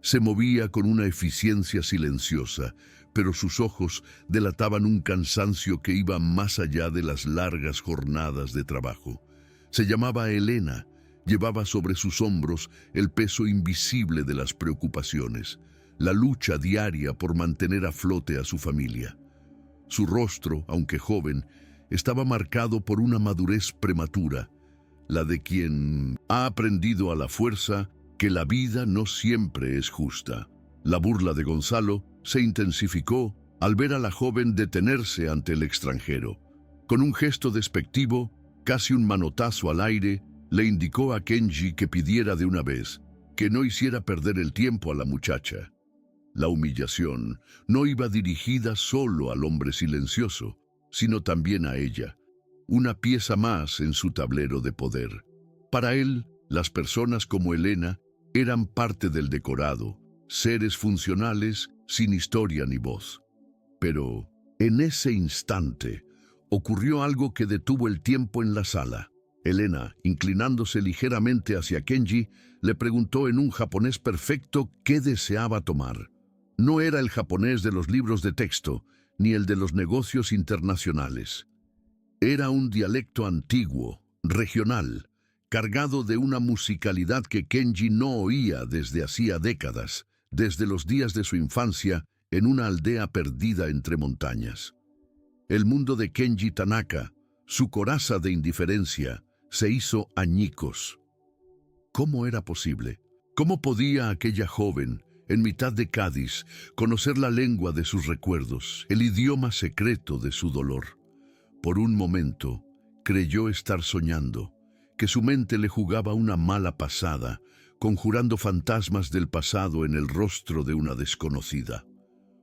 Se movía con una eficiencia silenciosa, pero sus ojos delataban un cansancio que iba más allá de las largas jornadas de trabajo. Se llamaba Elena, llevaba sobre sus hombros el peso invisible de las preocupaciones, la lucha diaria por mantener a flote a su familia. Su rostro, aunque joven, estaba marcado por una madurez prematura, la de quien ha aprendido a la fuerza que la vida no siempre es justa. La burla de Gonzalo se intensificó al ver a la joven detenerse ante el extranjero. Con un gesto despectivo, casi un manotazo al aire, Le indicó a Kenji que pidiera de una vez, que no hiciera perder el tiempo a la muchacha. La humillación no iba dirigida solo al hombre silencioso, sino también a ella, una pieza más en su tablero de poder. Para él, las personas como Elena eran parte del decorado, seres funcionales sin historia ni voz. Pero, en ese instante, ocurrió algo que detuvo el tiempo en la sala. Elena, inclinándose ligeramente hacia Kenji, le preguntó en un japonés perfecto qué deseaba tomar. No era el japonés de los libros de texto, ni el de los negocios internacionales. Era un dialecto antiguo, regional, cargado de una musicalidad que Kenji no oía desde hacía décadas, desde los días de su infancia en una aldea perdida entre montañas. El mundo de Kenji Tanaka, su coraza de indiferencia, se hizo añicos. ¿Cómo era posible? ¿Cómo podía aquella joven, en mitad de Cádiz, conocer la lengua de sus recuerdos, el idioma secreto de su dolor? Por un momento, creyó estar soñando, que su mente le jugaba una mala pasada, conjurando fantasmas del pasado en el rostro de una desconocida.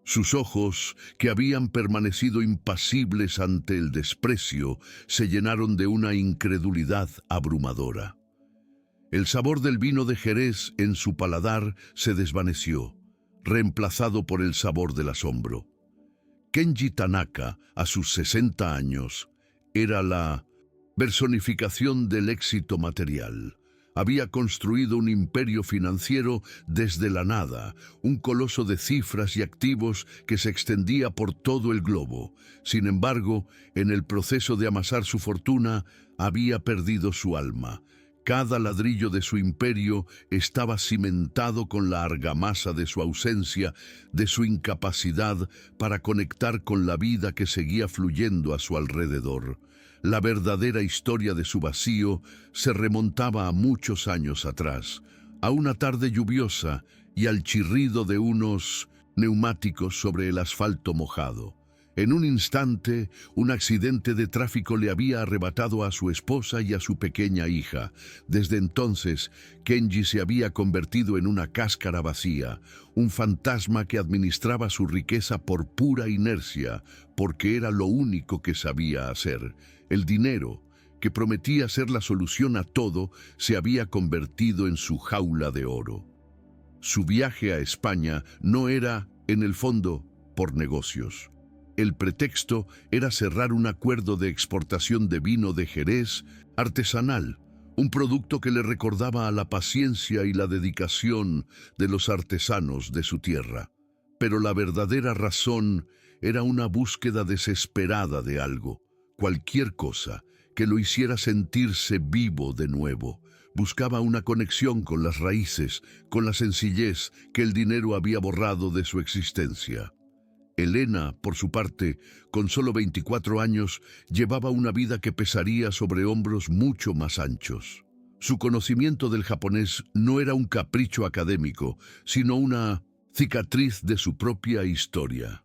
Sus ojos, que habían permanecido impasibles ante el desprecio, se llenaron de una incredulidad abrumadora. El sabor del vino de Jerez en su paladar se desvaneció, reemplazado por el sabor del asombro. Kenji Tanaka, a sus 60 años, era la personificación del éxito material. Había construido un imperio financiero desde la nada, un coloso de cifras y activos que se extendía por todo el globo. Sin embargo, en el proceso de amasar su fortuna, había perdido su alma. Cada ladrillo de su imperio estaba cimentado con la argamasa de su ausencia, de su incapacidad para conectar con la vida que seguía fluyendo a su alrededor. La verdadera historia de su vacío se remontaba a muchos años atrás, a una tarde lluviosa y al chirrido de unos neumáticos sobre el asfalto mojado. En un instante, un accidente de tráfico le había arrebatado a su esposa y a su pequeña hija. Desde entonces, Kenji se había convertido en una cáscara vacía, un fantasma que administraba su riqueza por pura inercia, porque era lo único que sabía hacer. El dinero, que prometía ser la solución a todo, se había convertido en su jaula de oro. Su viaje a España no era, en el fondo, por negocios. El pretexto era cerrar un acuerdo de exportación de vino de Jerez artesanal, un producto que le recordaba a la paciencia y la dedicación de los artesanos de su tierra. Pero la verdadera razón era una búsqueda desesperada de algo, cualquier cosa que lo hiciera sentirse vivo de nuevo. Buscaba una conexión con las raíces, con la sencillez que el dinero había borrado de su existencia. Elena, por su parte, con solo 24 años, llevaba una vida que pesaría sobre hombros mucho más anchos. Su conocimiento del japonés no era un capricho académico, sino una cicatriz de su propia historia.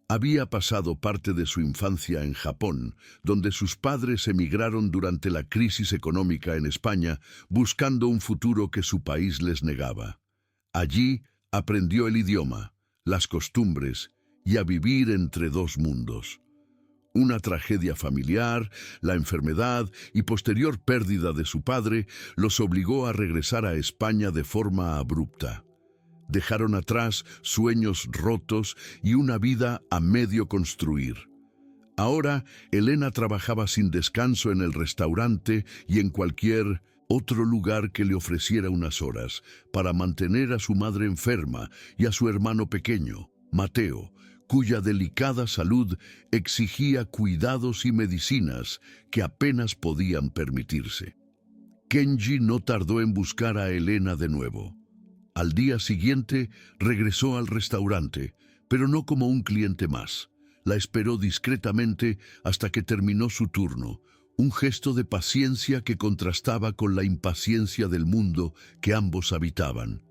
Había pasado parte de su infancia en Japón, donde sus padres emigraron durante la crisis económica en España, buscando un futuro que su país les negaba. Allí aprendió el idioma, las costumbres y a vivir entre dos mundos. Una tragedia familiar, la enfermedad y posterior pérdida de su padre los obligó a regresar a España de forma abrupta. Dejaron atrás sueños rotos y una vida a medio construir. Ahora, Elena trabajaba sin descanso en el restaurante y en cualquier otro lugar que le ofreciera unas horas para mantener a su madre enferma y a su hermano pequeño, Mateo, cuya delicada salud exigía cuidados y medicinas que apenas podían permitirse. Kenji no tardó en buscar a Elena de nuevo. Al día siguiente regresó al restaurante, pero no como un cliente más. La esperó discretamente hasta que terminó su turno, un gesto de paciencia que contrastaba con la impaciencia del mundo que ambos habitaban.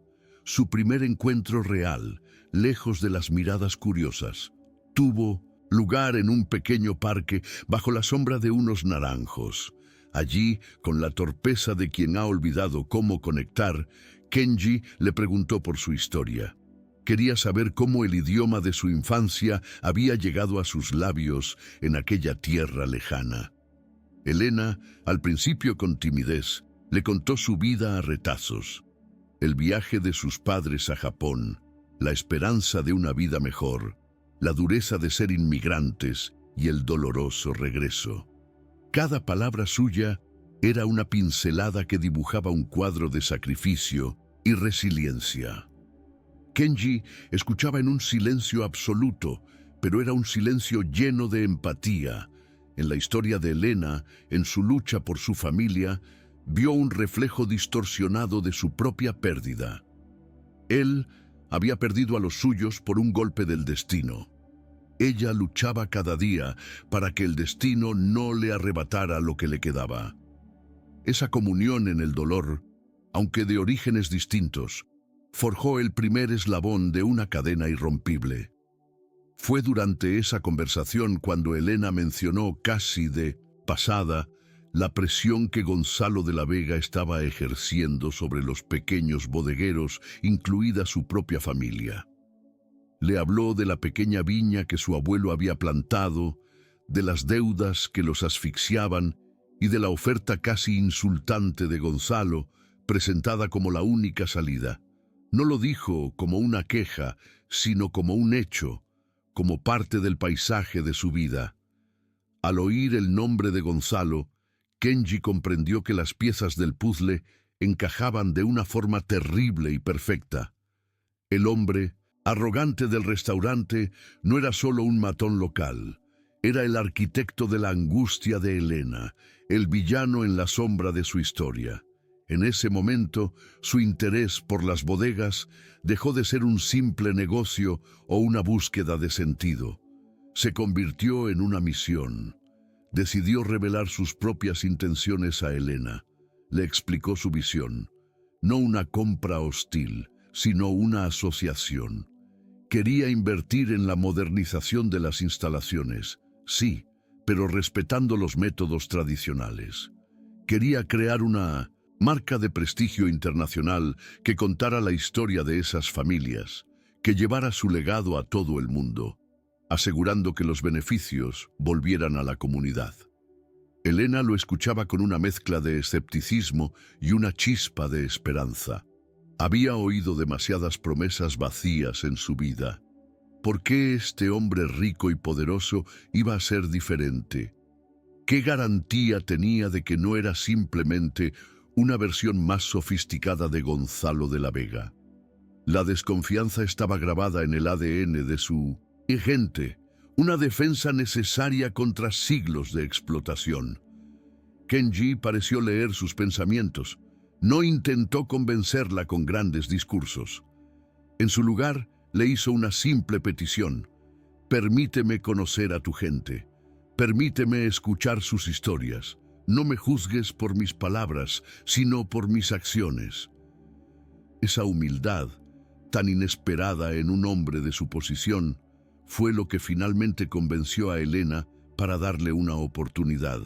Su primer encuentro real, lejos de las miradas curiosas, tuvo lugar en un pequeño parque bajo la sombra de unos naranjos. Allí, con la torpeza de quien ha olvidado cómo conectar, Kenji le preguntó por su historia. Quería saber cómo el idioma de su infancia había llegado a sus labios en aquella tierra lejana. Elena, al principio con timidez, le contó su vida a retazos. El viaje de sus padres a Japón, la esperanza de una vida mejor, la dureza de ser inmigrantes y el doloroso regreso. Cada palabra suya era una pincelada que dibujaba un cuadro de sacrificio y resiliencia. Kenji escuchaba en un silencio absoluto, pero era un silencio lleno de empatía. En la historia de Elena, en su lucha por su familia, vio un reflejo distorsionado de su propia pérdida. Él había perdido a los suyos por un golpe del destino. Ella luchaba cada día para que el destino no le arrebatara lo que le quedaba. Esa comunión en el dolor, aunque de orígenes distintos, forjó el primer eslabón de una cadena irrompible. Fue durante esa conversación cuando Elena mencionó casi de pasada la presión que Gonzalo de la Vega estaba ejerciendo sobre los pequeños bodegueros, incluida su propia familia. Le habló de la pequeña viña que su abuelo había plantado, de las deudas que los asfixiaban y de la oferta casi insultante de Gonzalo, presentada como la única salida. No lo dijo como una queja, sino como un hecho, como parte del paisaje de su vida. Al oír el nombre de Gonzalo, Kenji comprendió que las piezas del puzzle encajaban de una forma terrible y perfecta. El hombre, arrogante del restaurante, no era solo un matón local. Era el arquitecto de la angustia de Elena, el villano en la sombra de su historia. En ese momento, su interés por las bodegas dejó de ser un simple negocio o una búsqueda de sentido. Se convirtió en una misión. Decidió revelar sus propias intenciones a Elena. Le explicó su visión. No una compra hostil, sino una asociación. Quería invertir en la modernización de las instalaciones, sí, pero respetando los métodos tradicionales. Quería crear una marca de prestigio internacional que contara la historia de esas familias, que llevara su legado a todo el mundo, asegurando que los beneficios volvieran a la comunidad. Elena lo escuchaba con una mezcla de escepticismo y una chispa de esperanza. Había oído demasiadas promesas vacías en su vida. ¿Por qué este hombre rico y poderoso iba a ser diferente? ¿Qué garantía tenía de que no era simplemente una versión más sofisticada de Gonzalo de la Vega? La desconfianza estaba grabada en el ADN de su gente, una defensa necesaria contra siglos de explotación. Kenji pareció leer sus pensamientos. No intentó convencerla con grandes discursos. En su lugar, le hizo una simple petición. Permíteme conocer a tu gente. Permíteme escuchar sus historias. No me juzgues por mis palabras, sino por mis acciones. Esa humildad, tan inesperada en un hombre de su posición, fue lo que finalmente convenció a Elena para darle una oportunidad.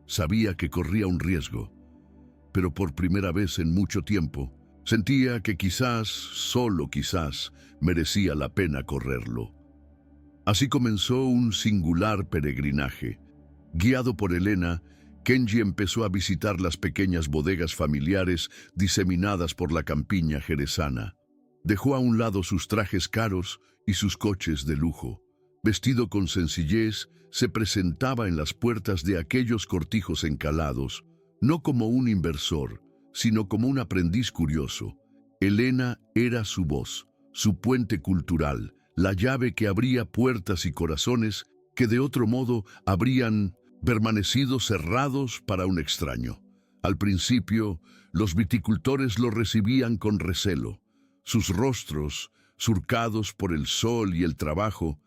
Sabía que corría un riesgo, pero por primera vez en mucho tiempo, sentía que quizás, solo quizás, merecía la pena correrlo. Así comenzó un singular peregrinaje. Guiado por Elena, Kenji empezó a visitar las pequeñas bodegas familiares diseminadas por la campiña jerezana. Dejó a un lado sus trajes caros y sus coches de lujo. Vestido con sencillez, se presentaba en las puertas de aquellos cortijos encalados, no como un inversor, sino como un aprendiz curioso. Elena era su voz, su puente cultural, la llave que abría puertas y corazones que de otro modo habrían permanecido cerrados para un extraño. Al principio, los viticultores lo recibían con recelo. Sus rostros, surcados por el sol y el trabajo,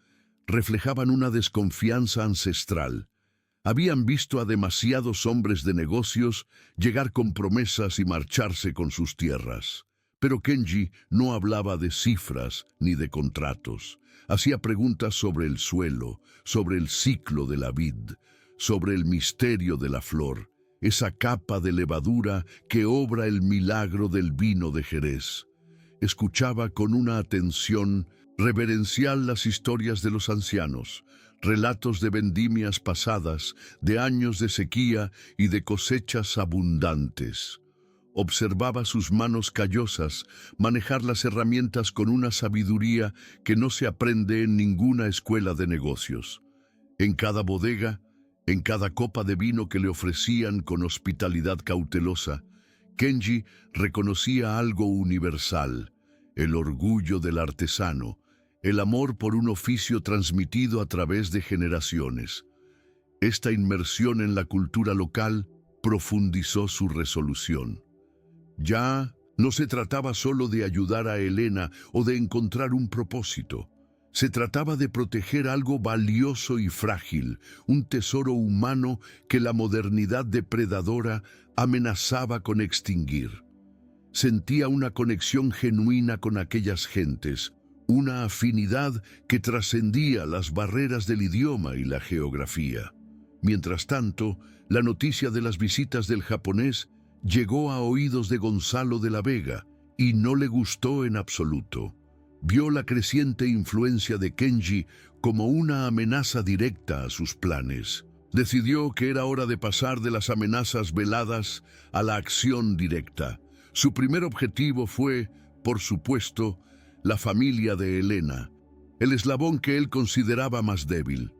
reflejaban una desconfianza ancestral. Habían visto a demasiados hombres de negocios llegar con promesas y marcharse con sus tierras. Pero Kenji no hablaba de cifras ni de contratos. Hacía preguntas sobre el suelo, sobre el ciclo de la vid, sobre el misterio de la flor. esa capa de levadura que obra el milagro del vino de Jerez. Escuchaba con una atención reverencial las historias de los ancianos, relatos de vendimias pasadas, de años de sequía y de cosechas abundantes. Observaba sus manos callosas manejar las herramientas con una sabiduría que no se aprende en ninguna escuela de negocios. En cada bodega, en cada copa de vino que le ofrecían con hospitalidad cautelosa, Kenji reconocía algo universal: el orgullo del artesano, el amor por un oficio transmitido a través de generaciones. Esta inmersión en la cultura local profundizó su resolución. Ya no se trataba solo de ayudar a Elena o de encontrar un propósito. Se trataba de proteger algo valioso y frágil, un tesoro humano que la modernidad depredadora amenazaba con extinguir. Sentía una conexión genuina con aquellas gentes, una afinidad que trascendía las barreras del idioma y la geografía. Mientras tanto, la noticia de las visitas del japonés llegó a oídos de Gonzalo de la Vega y no le gustó en absoluto. Vio la creciente influencia de Kenji como una amenaza directa a sus planes. Decidió que era hora de pasar de las amenazas veladas a la acción directa. Su primer objetivo fue, por supuesto, la familia de Elena, el eslabón que él consideraba más débil.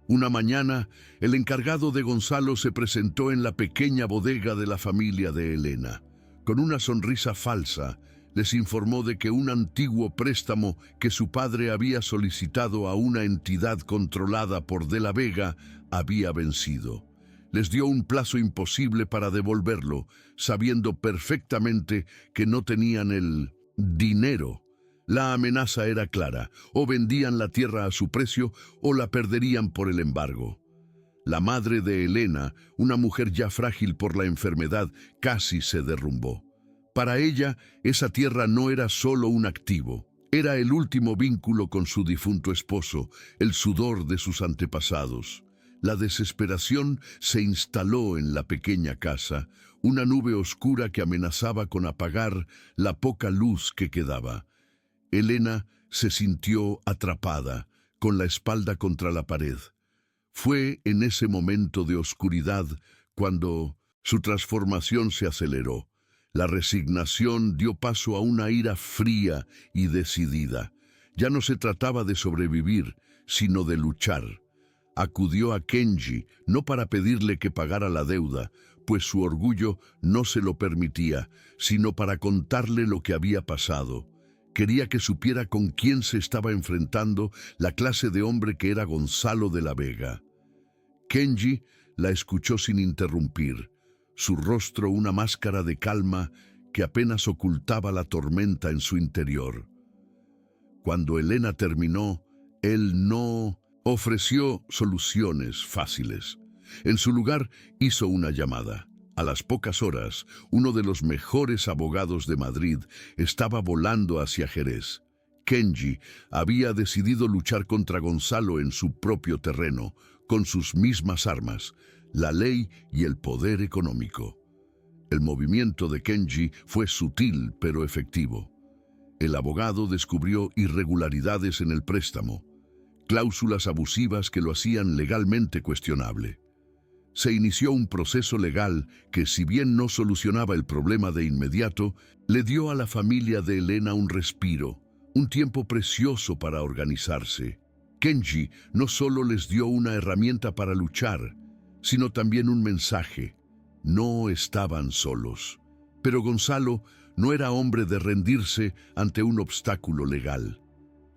Una mañana, el encargado de Gonzalo se presentó en la pequeña bodega de la familia de Elena. Con una sonrisa falsa, les informó de que un antiguo préstamo que su padre había solicitado a una entidad controlada por De la Vega había vencido. Les dio un plazo imposible para devolverlo, sabiendo perfectamente que no tenían el dinero. La amenaza era clara: o vendían la tierra a su precio o la perderían por el embargo. La madre de Elena, una mujer ya frágil por la enfermedad, casi se derrumbó. Para ella, esa tierra no era solo un activo, era el último vínculo con su difunto esposo, el sudor de sus antepasados. La desesperación se instaló en la pequeña casa, una nube oscura que amenazaba con apagar la poca luz que quedaba. Elena se sintió atrapada, con la espalda contra la pared. Fue en ese momento de oscuridad cuando su transformación se aceleró. La resignación dio paso a una ira fría y decidida. Ya no se trataba de sobrevivir, sino de luchar. Acudió a Kenji, no para pedirle que pagara la deuda, pues su orgullo no se lo permitía, sino para contarle lo que había pasado. Quería que supiera con quién se estaba enfrentando, la clase de hombre que era Gonzalo de la Vega. Kenji la escuchó sin interrumpir, su rostro una máscara de calma que apenas ocultaba la tormenta en su interior. Cuando Elena terminó, él no ofreció soluciones fáciles. En su lugar, hizo una llamada. A las pocas horas, uno de los mejores abogados de Madrid estaba volando hacia Jerez. Kenji había decidido luchar contra Gonzalo en su propio terreno, con sus mismas armas, la ley y el poder económico. El movimiento de Kenji fue sutil pero efectivo. El abogado descubrió irregularidades en el préstamo, cláusulas abusivas que lo hacían legalmente cuestionable. Se inició un proceso legal que, si bien no solucionaba el problema de inmediato, le dio a la familia de Elena un respiro, un tiempo precioso para organizarse. Kenji no solo les dio una herramienta para luchar, sino también un mensaje: no estaban solos. Pero Gonzalo no era hombre de rendirse ante un obstáculo legal.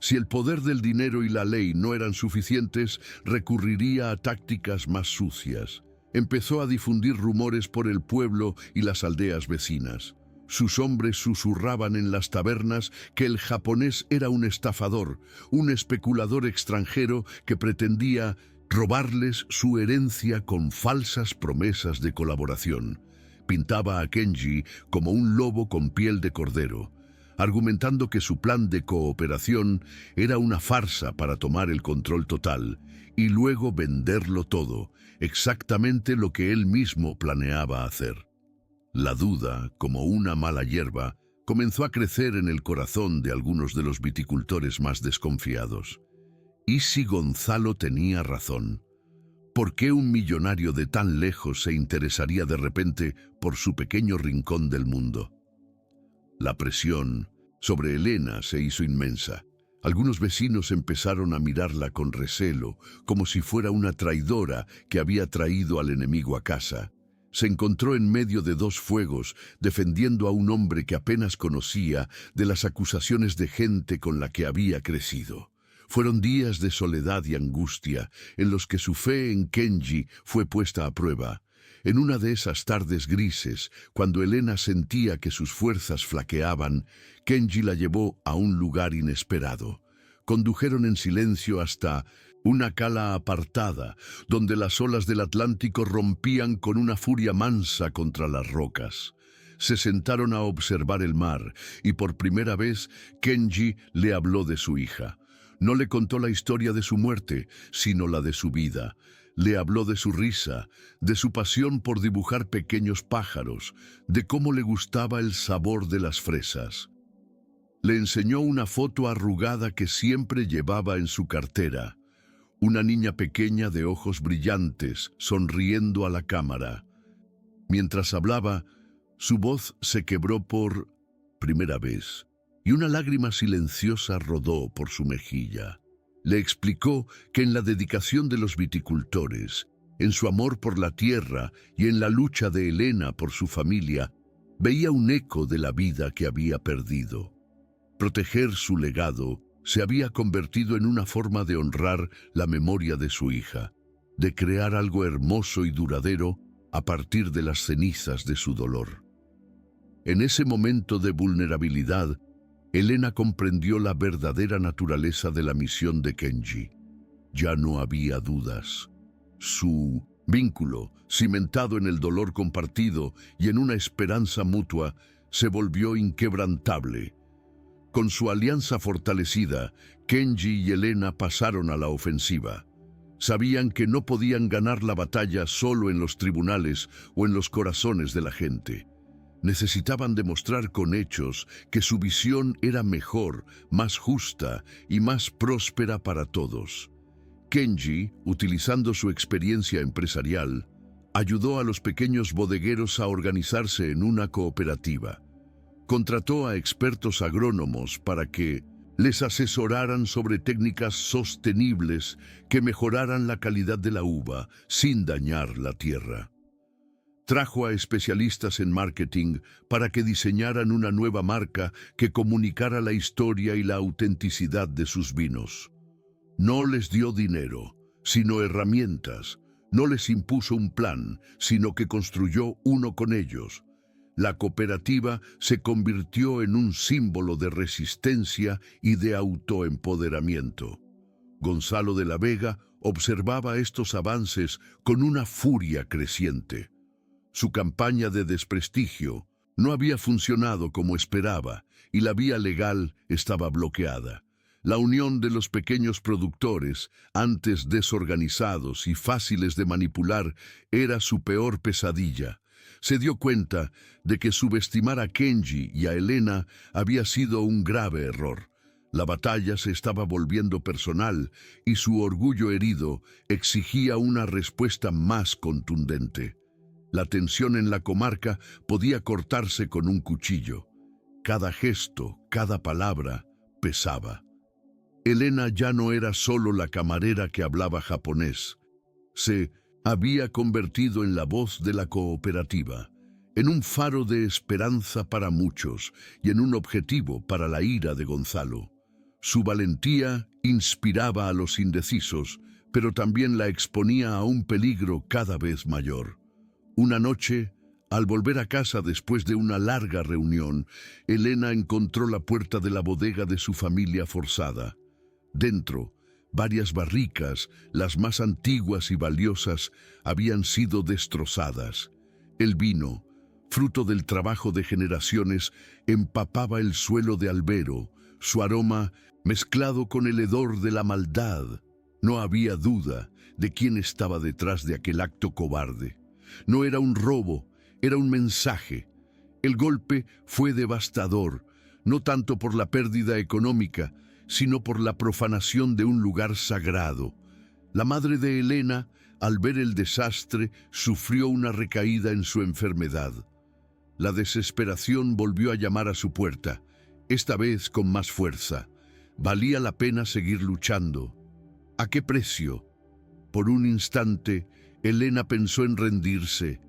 Si el poder del dinero y la ley no eran suficientes, recurriría a tácticas más sucias. Empezó a difundir rumores por el pueblo y las aldeas vecinas. Sus hombres susurraban en las tabernas que el japonés era un estafador, un especulador extranjero que pretendía robarles su herencia con falsas promesas de colaboración. Pintaba a Kenji como un lobo con piel de cordero. argumentando que su plan de cooperación era una farsa para tomar el control total y luego venderlo todo, exactamente lo que él mismo planeaba hacer. La duda, como una mala hierba, comenzó a crecer en el corazón de algunos de los viticultores más desconfiados. ¿Y si Gonzalo tenía razón? ¿Por qué un millonario de tan lejos se interesaría de repente por su pequeño rincón del mundo? La presión sobre Elena se hizo inmensa. Algunos vecinos empezaron a mirarla con recelo, como si fuera una traidora que había traído al enemigo a casa. Se encontró en medio de dos fuegos, defendiendo a un hombre que apenas conocía de las acusaciones de gente con la que había crecido. Fueron días de soledad y angustia, en los que su fe en Kenji fue puesta a prueba. En una de esas tardes grises, cuando Elena sentía que sus fuerzas flaqueaban, Kenji la llevó a un lugar inesperado. Condujeron en silencio hasta una cala apartada, donde las olas del Atlántico rompían con una furia mansa contra las rocas. Se sentaron a observar el mar, y por primera vez Kenji le habló de su hija. No le contó la historia de su muerte, sino la de su vida. Le habló de su risa, de su pasión por dibujar pequeños pájaros, de cómo le gustaba el sabor de las fresas. Le enseñó una foto arrugada que siempre llevaba en su cartera. Una niña pequeña de ojos brillantes, sonriendo a la cámara. Mientras hablaba, su voz se quebró por primera vez, y una lágrima silenciosa rodó por su mejilla. Le explicó que en la dedicación de los viticultores, en su amor por la tierra y en la lucha de Elena por su familia, veía un eco de la vida que había perdido. Proteger su legado se había convertido en una forma de honrar la memoria de su hija, de crear algo hermoso y duradero a partir de las cenizas de su dolor. En ese momento de vulnerabilidad, Elena comprendió la verdadera naturaleza de la misión de Kenji. Ya no había dudas. Su vínculo, cimentado en el dolor compartido y en una esperanza mutua, se volvió inquebrantable. Con su alianza fortalecida, Kenji y Elena pasaron a la ofensiva. Sabían que no podían ganar la batalla solo en los tribunales o en los corazones de la gente. Necesitaban demostrar con hechos que su visión era mejor, más justa y más próspera para todos. Kenji, utilizando su experiencia empresarial, ayudó a los pequeños bodegueros a organizarse en una cooperativa. Contrató a expertos agrónomos para que les asesoraran sobre técnicas sostenibles que mejoraran la calidad de la uva sin dañar la tierra. Trajo a especialistas en marketing para que diseñaran una nueva marca que comunicara la historia y la autenticidad de sus vinos. No les dio dinero, sino herramientas. No les impuso un plan, sino que construyó uno con ellos. La cooperativa se convirtió en un símbolo de resistencia y de autoempoderamiento. Gonzalo de la Vega observaba estos avances con una furia creciente. Su campaña de desprestigio no había funcionado como esperaba y la vía legal estaba bloqueada. La unión de los pequeños productores, antes desorganizados y fáciles de manipular, era su peor pesadilla. Se dio cuenta de que subestimar a Kenji y a Elena había sido un grave error. La batalla se estaba volviendo personal y su orgullo herido exigía una respuesta más contundente. La tensión en la comarca podía cortarse con un cuchillo. Cada gesto, cada palabra, pesaba. Elena ya no era solo la camarera que hablaba japonés. Se había convertido en la voz de la cooperativa, en un faro de esperanza para muchos y en un objetivo para la ira de Gonzalo. Su valentía inspiraba a los indecisos, pero también la exponía a un peligro cada vez mayor. Una noche, al volver a casa después de una larga reunión, Elena encontró la puerta de la bodega de su familia forzada. Dentro, varias barricas, las más antiguas y valiosas, habían sido destrozadas. El vino, fruto del trabajo de generaciones, empapaba el suelo de albero, su aroma mezclado con el hedor de la maldad. No había duda de quién estaba detrás de aquel acto cobarde. No era un robo, era un mensaje. El golpe fue devastador, no tanto por la pérdida económica, sino por la profanación de un lugar sagrado. La madre de Elena, al ver el desastre, sufrió una recaída en su enfermedad. La desesperación volvió a llamar a su puerta, esta vez con más fuerza. Valía la pena seguir luchando. ¿A qué precio? Por un instante, Elena pensó en rendirse,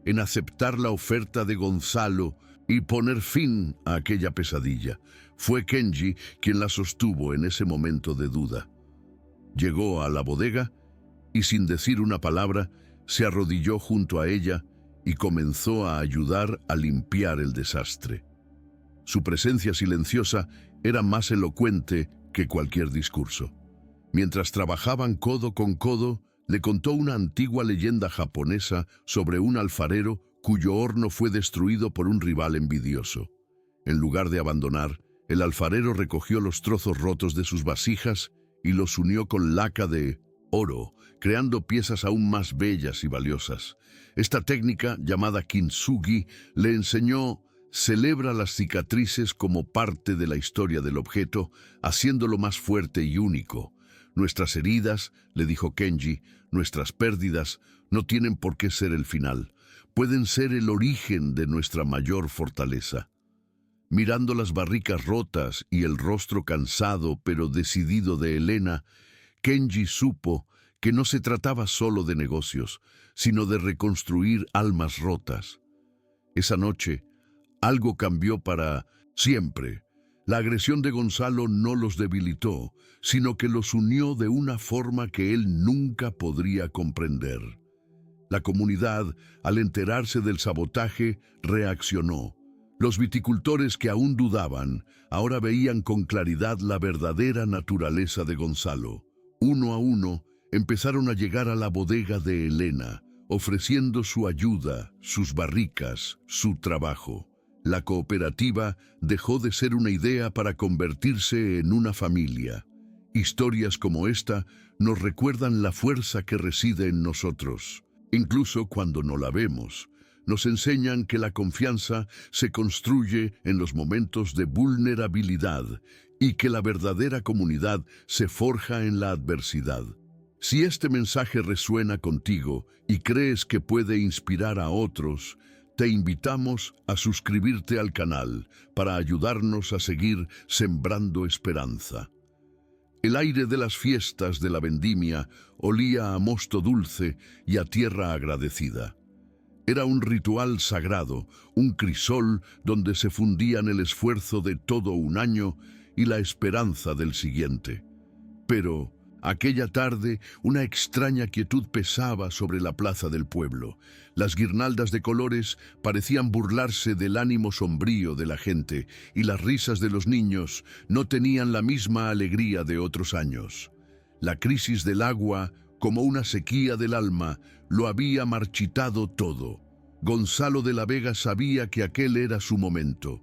en aceptar la oferta de Gonzalo y poner fin a aquella pesadilla. Fue Kenji quien la sostuvo en ese momento de duda. Llegó a la bodega y sin decir una palabra, se arrodilló junto a ella y comenzó a ayudar a limpiar el desastre. Su presencia silenciosa era más elocuente que cualquier discurso. Mientras trabajaban codo con codo, le contó una antigua leyenda japonesa sobre un alfarero cuyo horno fue destruido por un rival envidioso. En lugar de abandonar, el alfarero recogió los trozos rotos de sus vasijas y los unió con laca de oro, creando piezas aún más bellas y valiosas. Esta técnica, llamada kintsugi, le enseñó: celebra las cicatrices como parte de la historia del objeto, haciéndolo más fuerte y único. Nuestras heridas, le dijo Kenji, nuestras pérdidas, no tienen por qué ser el final. Pueden ser el origen de nuestra mayor fortaleza. Mirando las barricas rotas y el rostro cansado pero decidido de Elena, Kenji supo que no se trataba solo de negocios, sino de reconstruir almas rotas. Esa noche, algo cambió para siempre. La agresión de Gonzalo no los debilitó, sino que los unió de una forma que él nunca podría comprender. La comunidad, al enterarse del sabotaje, reaccionó. Los viticultores que aún dudaban, ahora veían con claridad la verdadera naturaleza de Gonzalo. Uno a uno, empezaron a llegar a la bodega de Elena, ofreciendo su ayuda, sus barricas, su trabajo. La cooperativa dejó de ser una idea para convertirse en una familia. Historias como esta nos recuerdan la fuerza que reside en nosotros, incluso cuando no la vemos. Nos enseñan que la confianza se construye en los momentos de vulnerabilidad y que la verdadera comunidad se forja en la adversidad. Si este mensaje resuena contigo y crees que puede inspirar a otros, te invitamos a suscribirte al canal para ayudarnos a seguir sembrando esperanza. El aire de las fiestas de la vendimia olía a mosto dulce y a tierra agradecida. Era un ritual sagrado, un crisol donde se fundían el esfuerzo de todo un año y la esperanza del siguiente. Pero aquella tarde, una extraña quietud pesaba sobre la plaza del pueblo. Las guirnaldas de colores parecían burlarse del ánimo sombrío de la gente, y las risas de los niños no tenían la misma alegría de otros años. La crisis del agua, como una sequía del alma, lo había marchitado todo. Gonzalo de la Vega sabía que aquel era su momento.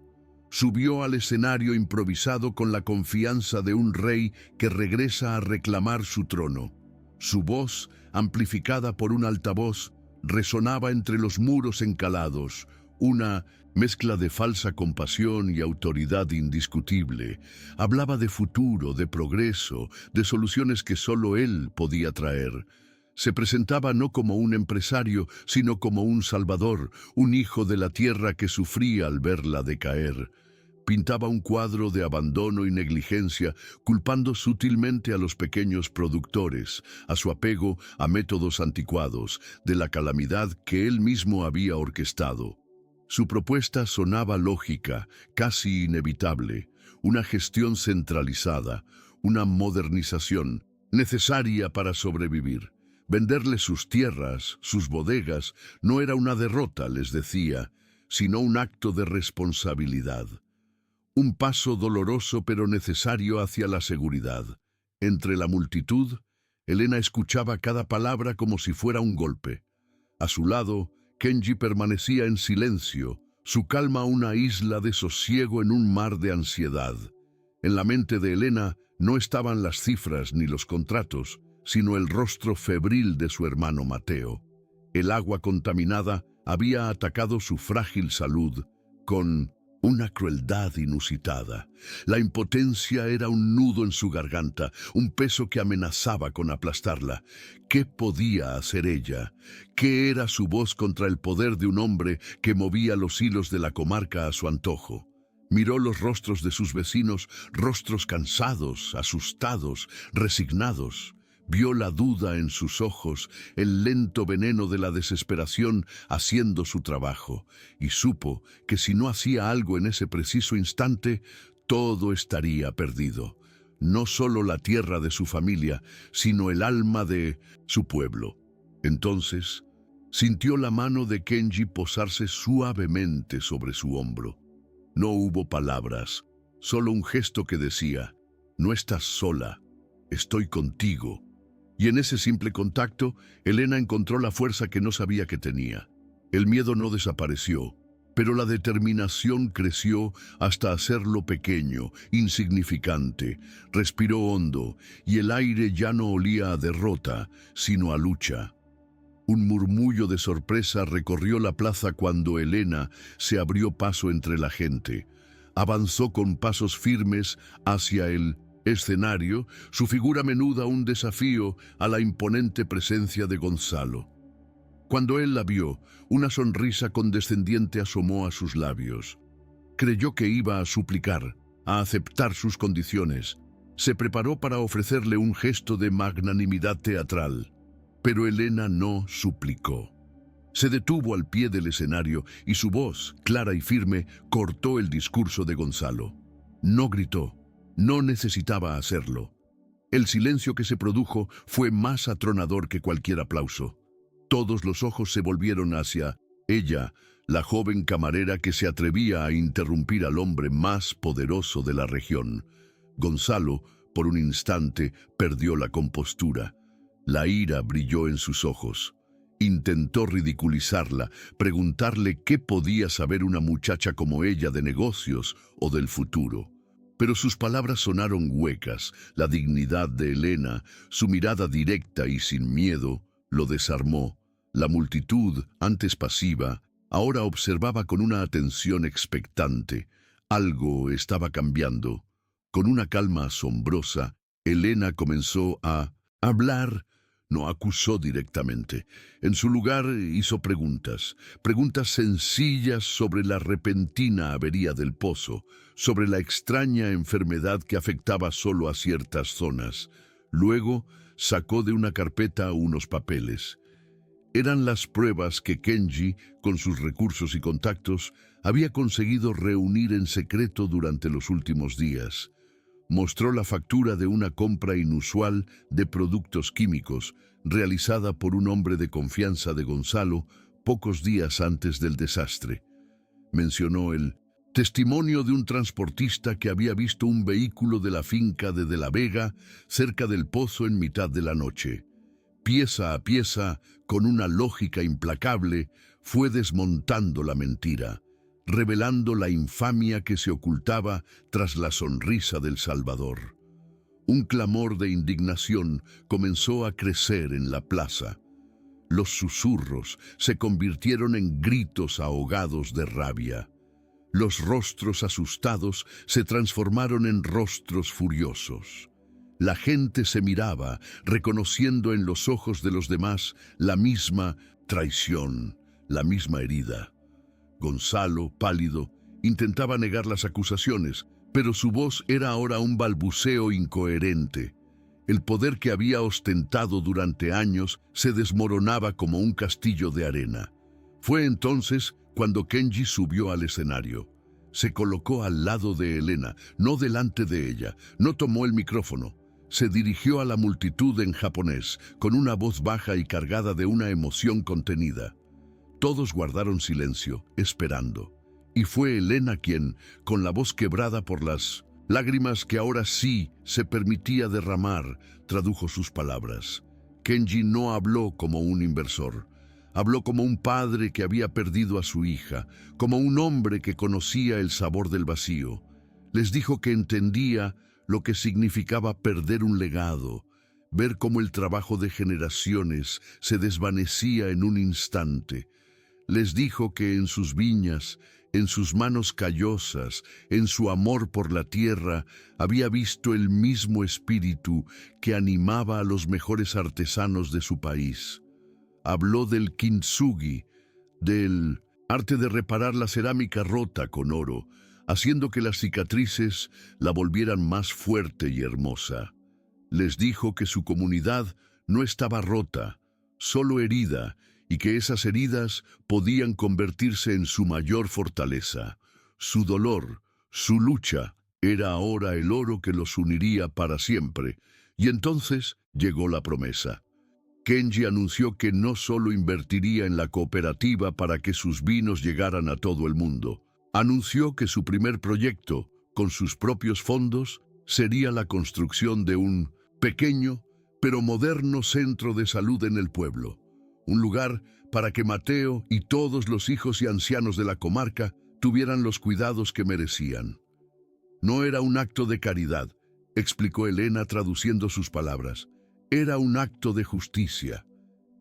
Subió al escenario improvisado con la confianza de un rey que regresa a reclamar su trono. Su voz, amplificada por un altavoz, resonaba entre los muros encalados, una mezcla de falsa compasión y autoridad indiscutible. Hablaba de futuro, de progreso, de soluciones que solo él podía traer. Se presentaba no como un empresario, sino como un salvador, un hijo de la tierra que sufría al verla decaer. Pintaba un cuadro de abandono y negligencia, culpando sutilmente a los pequeños productores, a su apego a métodos anticuados, de la calamidad que él mismo había orquestado. Su propuesta sonaba lógica, casi inevitable, una gestión centralizada, una modernización necesaria para sobrevivir. Venderles sus tierras, sus bodegas, no era una derrota, les decía, sino un acto de responsabilidad. Un paso doloroso pero necesario hacia la seguridad. Entre la multitud, Elena escuchaba cada palabra como si fuera un golpe. A su lado, Kenji permanecía en silencio, su calma una isla de sosiego en un mar de ansiedad. En la mente de Elena no estaban las cifras ni los contratos, sino el rostro febril de su hermano Mateo. El agua contaminada había atacado su frágil salud con una crueldad inusitada. La impotencia era un nudo en su garganta, un peso que amenazaba con aplastarla. ¿Qué podía hacer ella? ¿Qué era su voz contra el poder de un hombre que movía los hilos de la comarca a su antojo? Miró los rostros de sus vecinos, rostros cansados, asustados, resignados. Vio la duda en sus ojos, el lento veneno de la desesperación haciendo su trabajo, y supo que si no hacía algo en ese preciso instante, todo estaría perdido. No solo la tierra de su familia, sino el alma de su pueblo. Entonces, sintió la mano de Kenji posarse suavemente sobre su hombro. No hubo palabras, solo un gesto que decía, «No estás sola, estoy contigo». Y en ese simple contacto, Elena encontró la fuerza que no sabía que tenía. El miedo no desapareció, pero la determinación creció hasta hacerlo pequeño, insignificante. Respiró hondo, y el aire ya no olía a derrota, sino a lucha. Un murmullo de sorpresa recorrió la plaza cuando Elena se abrió paso entre la gente. Avanzó con pasos firmes hacia el escenario, su figura menuda un desafío a la imponente presencia de Gonzalo. Cuando él la vio, una sonrisa condescendiente asomó a sus labios. Creyó que iba a suplicar, a aceptar sus condiciones. Se preparó para ofrecerle un gesto de magnanimidad teatral. Pero Elena no suplicó. Se detuvo al pie del escenario y su voz, clara y firme, cortó el discurso de Gonzalo. No gritó. No necesitaba hacerlo. El silencio que se produjo fue más atronador que cualquier aplauso. Todos los ojos se volvieron hacia ella, la joven camarera que se atrevía a interrumpir al hombre más poderoso de la región. Gonzalo, por un instante, perdió la compostura. La ira brilló en sus ojos. Intentó ridiculizarla, preguntarle qué podía saber una muchacha como ella de negocios o del futuro. Pero sus palabras sonaron huecas. La dignidad de Elena, su mirada directa y sin miedo, lo desarmó. La multitud, antes pasiva, ahora observaba con una atención expectante. Algo estaba cambiando. Con una calma asombrosa, Elena comenzó a hablar. No acusó directamente. En su lugar hizo preguntas sencillas sobre la repentina avería del pozo, sobre la extraña enfermedad que afectaba solo a ciertas zonas. Luego sacó de una carpeta unos papeles. Eran las pruebas que Kenji, con sus recursos y contactos, había conseguido reunir en secreto durante los últimos días. Mostró la factura de una compra inusual de productos químicos realizada por un hombre de confianza de Gonzalo pocos días antes del desastre. Mencionó el testimonio de un transportista que había visto un vehículo de la finca de la Vega cerca del pozo en mitad de la noche. Pieza a pieza, con una lógica implacable, fue desmontando la mentira, revelando la infamia que se ocultaba tras la sonrisa del Salvador. Un clamor de indignación comenzó a crecer en la plaza. Los susurros se convirtieron en gritos ahogados de rabia. Los rostros asustados se transformaron en rostros furiosos. La gente se miraba, reconociendo en los ojos de los demás la misma traición, la misma herida. Gonzalo, pálido, intentaba negar las acusaciones, pero su voz era ahora un balbuceo incoherente. El poder que había ostentado durante años se desmoronaba como un castillo de arena. Fue entonces cuando Kenji subió al escenario. Se colocó al lado de Elena, no delante de ella, no tomó el micrófono. Se dirigió a la multitud en japonés, con una voz baja y cargada de una emoción contenida. Todos guardaron silencio, esperando. Y fue Elena quien, con la voz quebrada por las lágrimas que ahora sí se permitía derramar, tradujo sus palabras. Kenji no habló como un inversor. Habló como un padre que había perdido a su hija, como un hombre que conocía el sabor del vacío. Les dijo que entendía lo que significaba perder un legado, ver cómo el trabajo de generaciones se desvanecía en un instante. Les dijo que en sus viñas, en sus manos callosas, en su amor por la tierra, había visto el mismo espíritu que animaba a los mejores artesanos de su país. Habló del kintsugi, del arte de reparar la cerámica rota con oro, haciendo que las cicatrices la volvieran más fuerte y hermosa. Les dijo que su comunidad no estaba rota, solo herida, y que esas heridas podían convertirse en su mayor fortaleza. Su dolor, su lucha, era ahora el oro que los uniría para siempre. Y entonces llegó la promesa. Kenji anunció que no solo invertiría en la cooperativa para que sus vinos llegaran a todo el mundo. Anunció que su primer proyecto, con sus propios fondos, sería la construcción de un pequeño pero moderno centro de salud en el pueblo. Un lugar para que Mateo y todos los hijos y ancianos de la comarca tuvieran los cuidados que merecían. No era un acto de caridad, explicó Elena traduciendo sus palabras. Era un acto de justicia.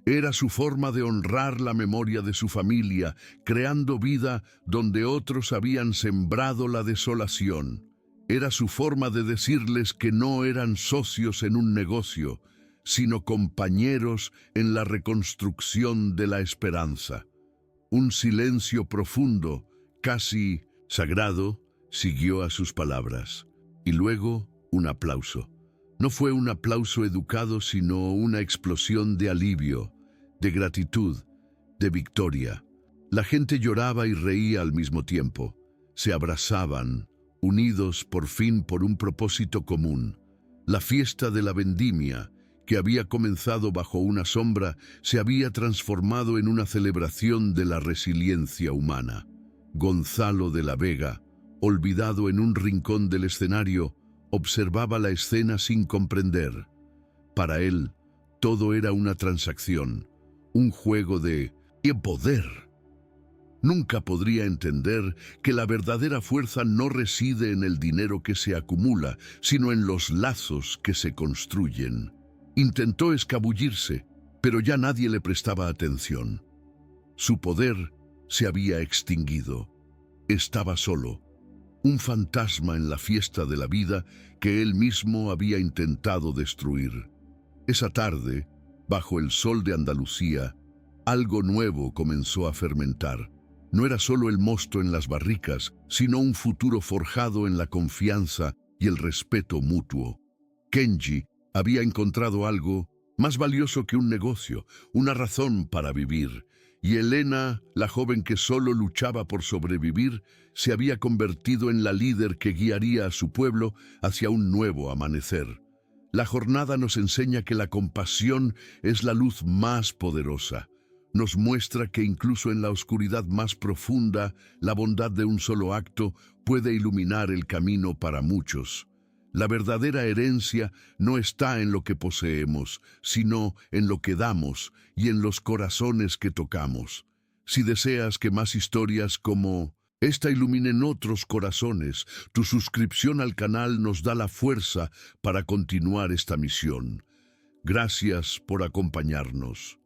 Era su forma de honrar la memoria de su familia, creando vida donde otros habían sembrado la desolación. Era su forma de decirles que no eran socios en un negocio, sino compañeros en la reconstrucción de la esperanza. Un silencio profundo, casi sagrado, siguió a sus palabras. Y luego un aplauso. No fue un aplauso educado, sino una explosión de alivio, de gratitud, de victoria. La gente lloraba y reía al mismo tiempo. Se abrazaban, unidos por fin por un propósito común. La fiesta de la vendimia, que había comenzado bajo una sombra, se había transformado en una celebración de la resiliencia humana. Gonzalo de la Vega, olvidado en un rincón del escenario, observaba la escena sin comprender. Para él, todo era una transacción, un juego de poder. Nunca podría entender que la verdadera fuerza no reside en el dinero que se acumula, sino en los lazos que se construyen. Intentó escabullirse, pero ya nadie le prestaba atención. Su poder se había extinguido. Estaba solo, un fantasma en la fiesta de la vida que él mismo había intentado destruir. Esa tarde, bajo el sol de Andalucía, algo nuevo comenzó a fermentar. No era solo el mosto en las barricas, sino un futuro forjado en la confianza y el respeto mutuo. Kenji había encontrado algo más valioso que un negocio, una razón para vivir. Y Elena, la joven que solo luchaba por sobrevivir, se había convertido en la líder que guiaría a su pueblo hacia un nuevo amanecer. La jornada nos enseña que la compasión es la luz más poderosa. Nos muestra que incluso en la oscuridad más profunda, la bondad de un solo acto puede iluminar el camino para muchos. La verdadera herencia no está en lo que poseemos, sino en lo que damos y en los corazones que tocamos. Si deseas que más historias como esta iluminen otros corazones, tu suscripción al canal nos da la fuerza para continuar esta misión. Gracias por acompañarnos.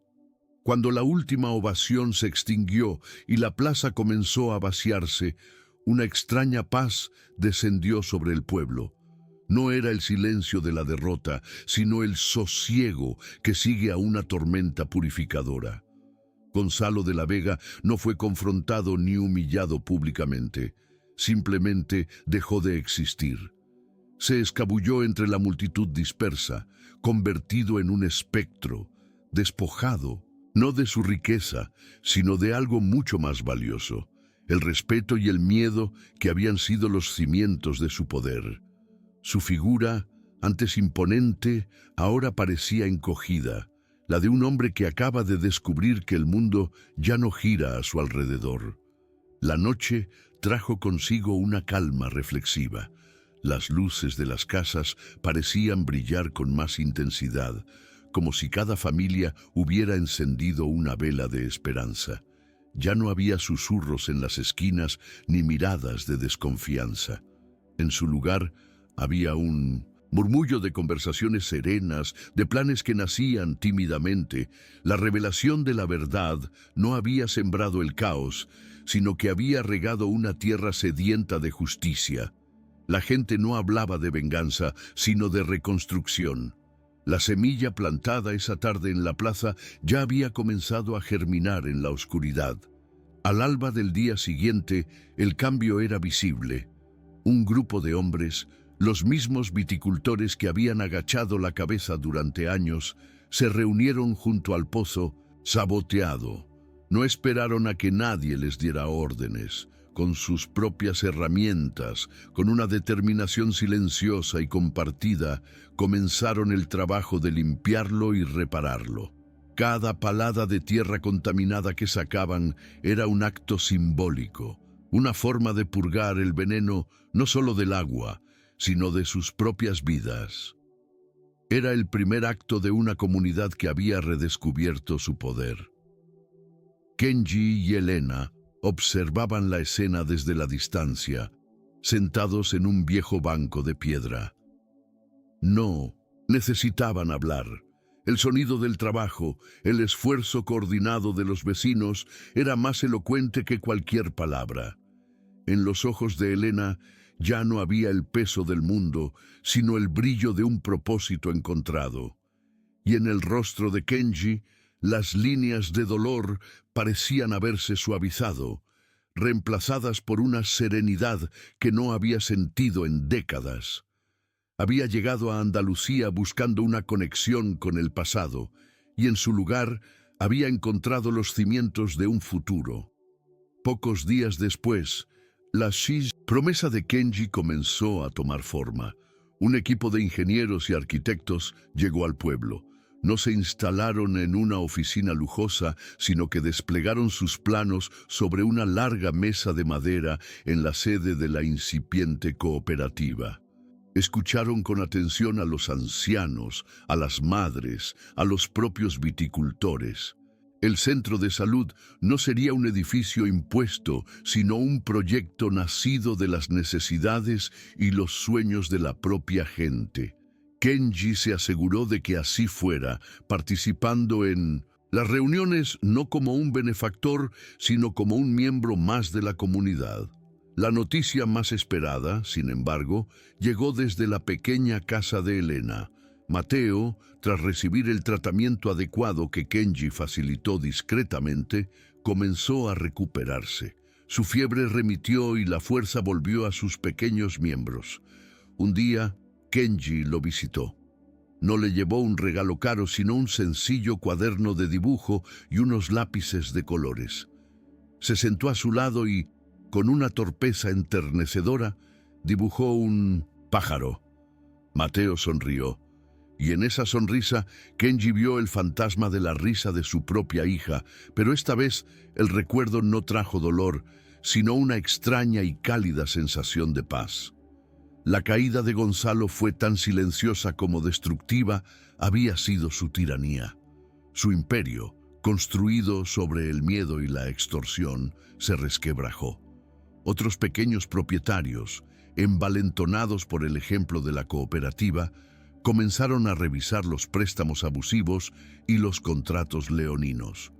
Cuando la última ovación se extinguió y la plaza comenzó a vaciarse, una extraña paz descendió sobre el pueblo. No era el silencio de la derrota, sino el sosiego que sigue a una tormenta purificadora. Gonzalo de la Vega no fue confrontado ni humillado públicamente. Simplemente dejó de existir. Se escabulló entre la multitud dispersa, convertido en un espectro, despojado, no de su riqueza, sino de algo mucho más valioso, el respeto y el miedo que habían sido los cimientos de su poder. Su figura, antes imponente, ahora parecía encogida, la de un hombre que acaba de descubrir que el mundo ya no gira a su alrededor. La noche trajo consigo una calma reflexiva. Las luces de las casas parecían brillar con más intensidad, como si cada familia hubiera encendido una vela de esperanza. Ya no había susurros en las esquinas ni miradas de desconfianza. En su lugar había un murmullo de conversaciones serenas, de planes que nacían tímidamente. La revelación de la verdad no había sembrado el caos, sino que había regado una tierra sedienta de justicia. La gente no hablaba de venganza, sino de reconstrucción. La semilla plantada esa tarde en la plaza ya había comenzado a germinar en la oscuridad. Al alba del día siguiente, el cambio era visible. Un grupo de hombres, los mismos viticultores que habían agachado la cabeza durante años, se reunieron junto al pozo, saboteado. No esperaron a que nadie les diera órdenes. Con sus propias herramientas, con una determinación silenciosa y compartida, comenzaron el trabajo de limpiarlo y repararlo. Cada palada de tierra contaminada que sacaban era un acto simbólico, una forma de purgar el veneno no solo del agua, sino de sus propias vidas. Era el primer acto de una comunidad que había redescubierto su poder. Kenji y Elena observaban la escena desde la distancia, sentados en un viejo banco de piedra. No necesitaban hablar. El sonido del trabajo, el esfuerzo coordinado de los vecinos era más elocuente que cualquier palabra. En los ojos de Elena ya no había el peso del mundo, sino el brillo de un propósito encontrado. Y en el rostro de Kenji, las líneas de dolor parecían haberse suavizado, reemplazadas por una serenidad que no había sentido en décadas. Había llegado a Andalucía buscando una conexión con el pasado, y en su lugar había encontrado los cimientos de un futuro. Pocos días después, la promesa de Kenji comenzó a tomar forma. Un equipo de ingenieros y arquitectos llegó al pueblo. No se instalaron en una oficina lujosa, sino que desplegaron sus planos sobre una larga mesa de madera en la sede de la incipiente cooperativa. Escucharon con atención a los ancianos, a las madres, a los propios viticultores. El centro de salud no sería un edificio impuesto, sino un proyecto nacido de las necesidades y los sueños de la propia gente. Kenji se aseguró de que así fuera, participando en las reuniones no como un benefactor, sino como un miembro más de la comunidad. La noticia más esperada, sin embargo, llegó desde la pequeña casa de Elena. Mateo, tras recibir el tratamiento adecuado que Kenji facilitó discretamente, comenzó a recuperarse. Su fiebre remitió y la fuerza volvió a sus pequeños miembros. Un día, Kenji lo visitó. No le llevó un regalo caro, sino un sencillo cuaderno de dibujo y unos lápices de colores. Se sentó a su lado y, con una torpeza enternecedora, dibujó un pájaro. Mateo sonrió, y en esa sonrisa Kenji vio el fantasma de la risa de su propia hija, pero esta vez el recuerdo no trajo dolor, sino una extraña y cálida sensación de paz. La caída de Gonzalo fue tan silenciosa como destructiva había sido su tiranía. Su imperio, construido sobre el miedo y la extorsión, se resquebrajó. Otros pequeños propietarios, envalentonados por el ejemplo de la cooperativa, comenzaron a revisar los préstamos abusivos y los contratos leoninos.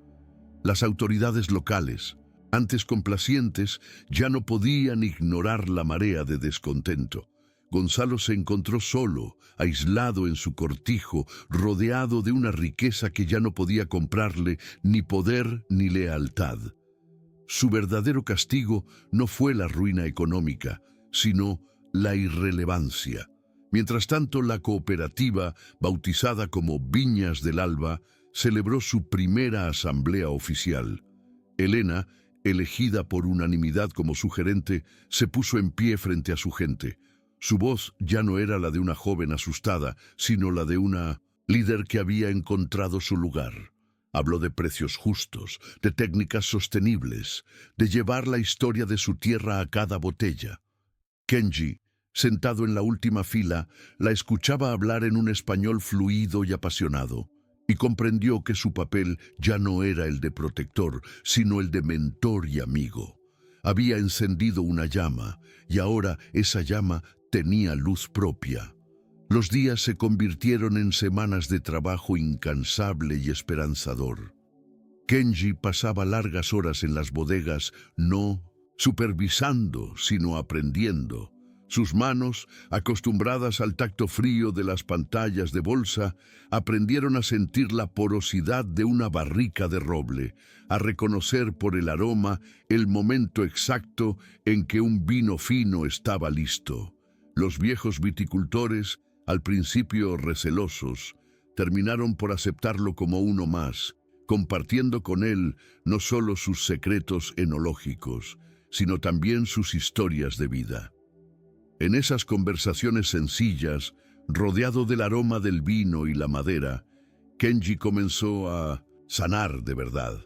Las autoridades locales, antes complacientes, ya no podían ignorar la marea de descontento. Gonzalo se encontró solo, aislado en su cortijo, rodeado de una riqueza que ya no podía comprarle ni poder ni lealtad. Su verdadero castigo no fue la ruina económica, sino la irrelevancia. Mientras tanto, la cooperativa, bautizada como Viñas del Alba, celebró su primera asamblea oficial. Elena, elegida por unanimidad como su gerente, se puso en pie frente a su gente. Su voz ya no era la de una joven asustada, sino la de una líder que había encontrado su lugar. Habló de precios justos, de técnicas sostenibles, de llevar la historia de su tierra a cada botella. Kenji, sentado en la última fila, la escuchaba hablar en un español fluido y apasionado. y comprendió que su papel ya no era el de protector, sino el de mentor y amigo. Había encendido una llama, y ahora esa llama tenía luz propia. Los días se convirtieron en semanas de trabajo incansable y esperanzador. Kenji pasaba largas horas en las bodegas, no supervisando, sino aprendiendo. Sus manos, acostumbradas al tacto frío de las pantallas de bolsa, aprendieron a sentir la porosidad de una barrica de roble, a reconocer por el aroma el momento exacto en que un vino fino estaba listo. Los viejos viticultores, al principio recelosos, terminaron por aceptarlo como uno más, compartiendo con él no solo sus secretos enológicos, sino también sus historias de vida. En esas conversaciones sencillas, rodeado del aroma del vino y la madera, Kenji comenzó a sanar de verdad.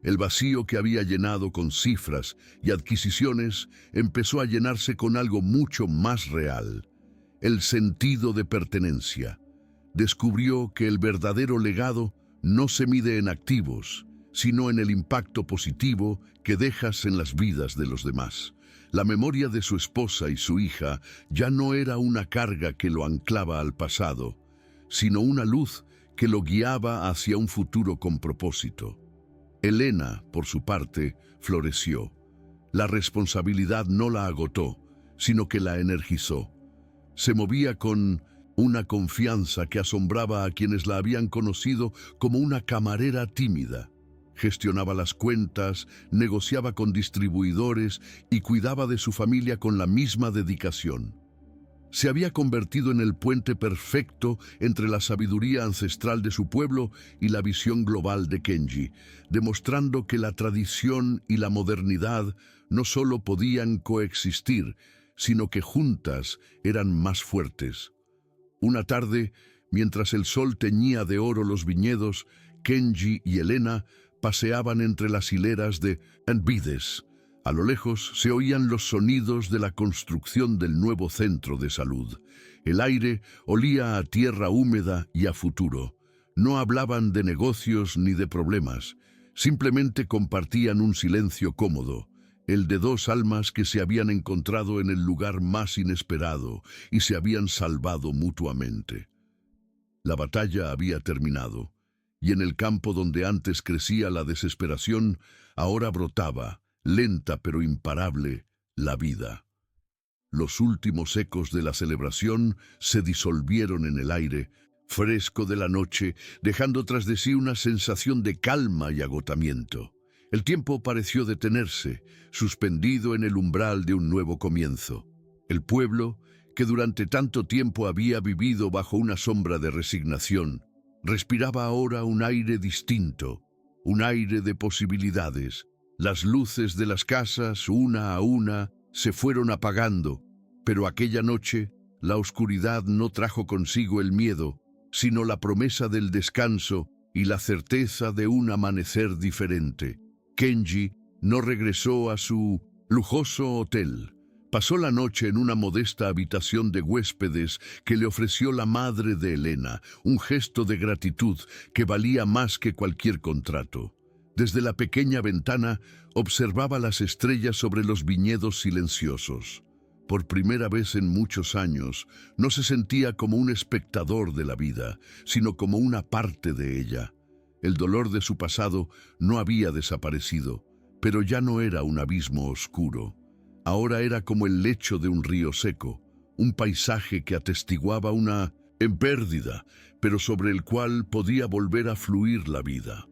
El vacío que había llenado con cifras y adquisiciones empezó a llenarse con algo mucho más real: el sentido de pertenencia. Descubrió que el verdadero legado no se mide en activos, sino en el impacto positivo que dejas en las vidas de los demás. La memoria de su esposa y su hija ya no era una carga que lo anclaba al pasado, sino una luz que lo guiaba hacia un futuro con propósito. Elena, por su parte, floreció. La responsabilidad no la agotó, sino que la energizó. Se movía con una confianza que asombraba a quienes la habían conocido como una camarera tímida. Gestionaba las cuentas, negociaba con distribuidores y cuidaba de su familia con la misma dedicación. Se había convertido en el puente perfecto entre la sabiduría ancestral de su pueblo y la visión global de Kenji, demostrando que la tradición y la modernidad no solo podían coexistir, sino que juntas eran más fuertes. Una tarde, mientras el sol teñía de oro los viñedos, Kenji y Elena paseaban entre las hileras de vides. A lo lejos se oían los sonidos de la construcción del nuevo centro de salud. El aire olía a tierra húmeda y a futuro. No hablaban de negocios ni de problemas. Simplemente compartían un silencio cómodo, el de dos almas que se habían encontrado en el lugar más inesperado y se habían salvado mutuamente. La batalla había terminado, y en el campo donde antes crecía la desesperación, ahora brotaba, lenta pero imparable, la vida. Los últimos ecos de la celebración se disolvieron en el aire fresco de la noche, dejando tras de sí una sensación de calma y agotamiento. El tiempo pareció detenerse, suspendido en el umbral de un nuevo comienzo. El pueblo, que durante tanto tiempo había vivido bajo una sombra de resignación, respiraba ahora un aire distinto, un aire de posibilidades. Las luces de las casas, una a una, se fueron apagando, pero aquella noche la oscuridad no trajo consigo el miedo, sino la promesa del descanso y la certeza de un amanecer diferente. Kenji no regresó a su lujoso hotel. Pasó la noche en una modesta habitación de huéspedes que le ofreció la madre de Elena, un gesto de gratitud que valía más que cualquier contrato. Desde la pequeña ventana observaba las estrellas sobre los viñedos silenciosos. Por primera vez en muchos años, no se sentía como un espectador de la vida, sino como una parte de ella. El dolor de su pasado no había desaparecido, pero ya no era un abismo oscuro. Ahora era como el lecho de un río seco, un paisaje que atestiguaba una pérdida, pero sobre el cual podía volver a fluir la vida.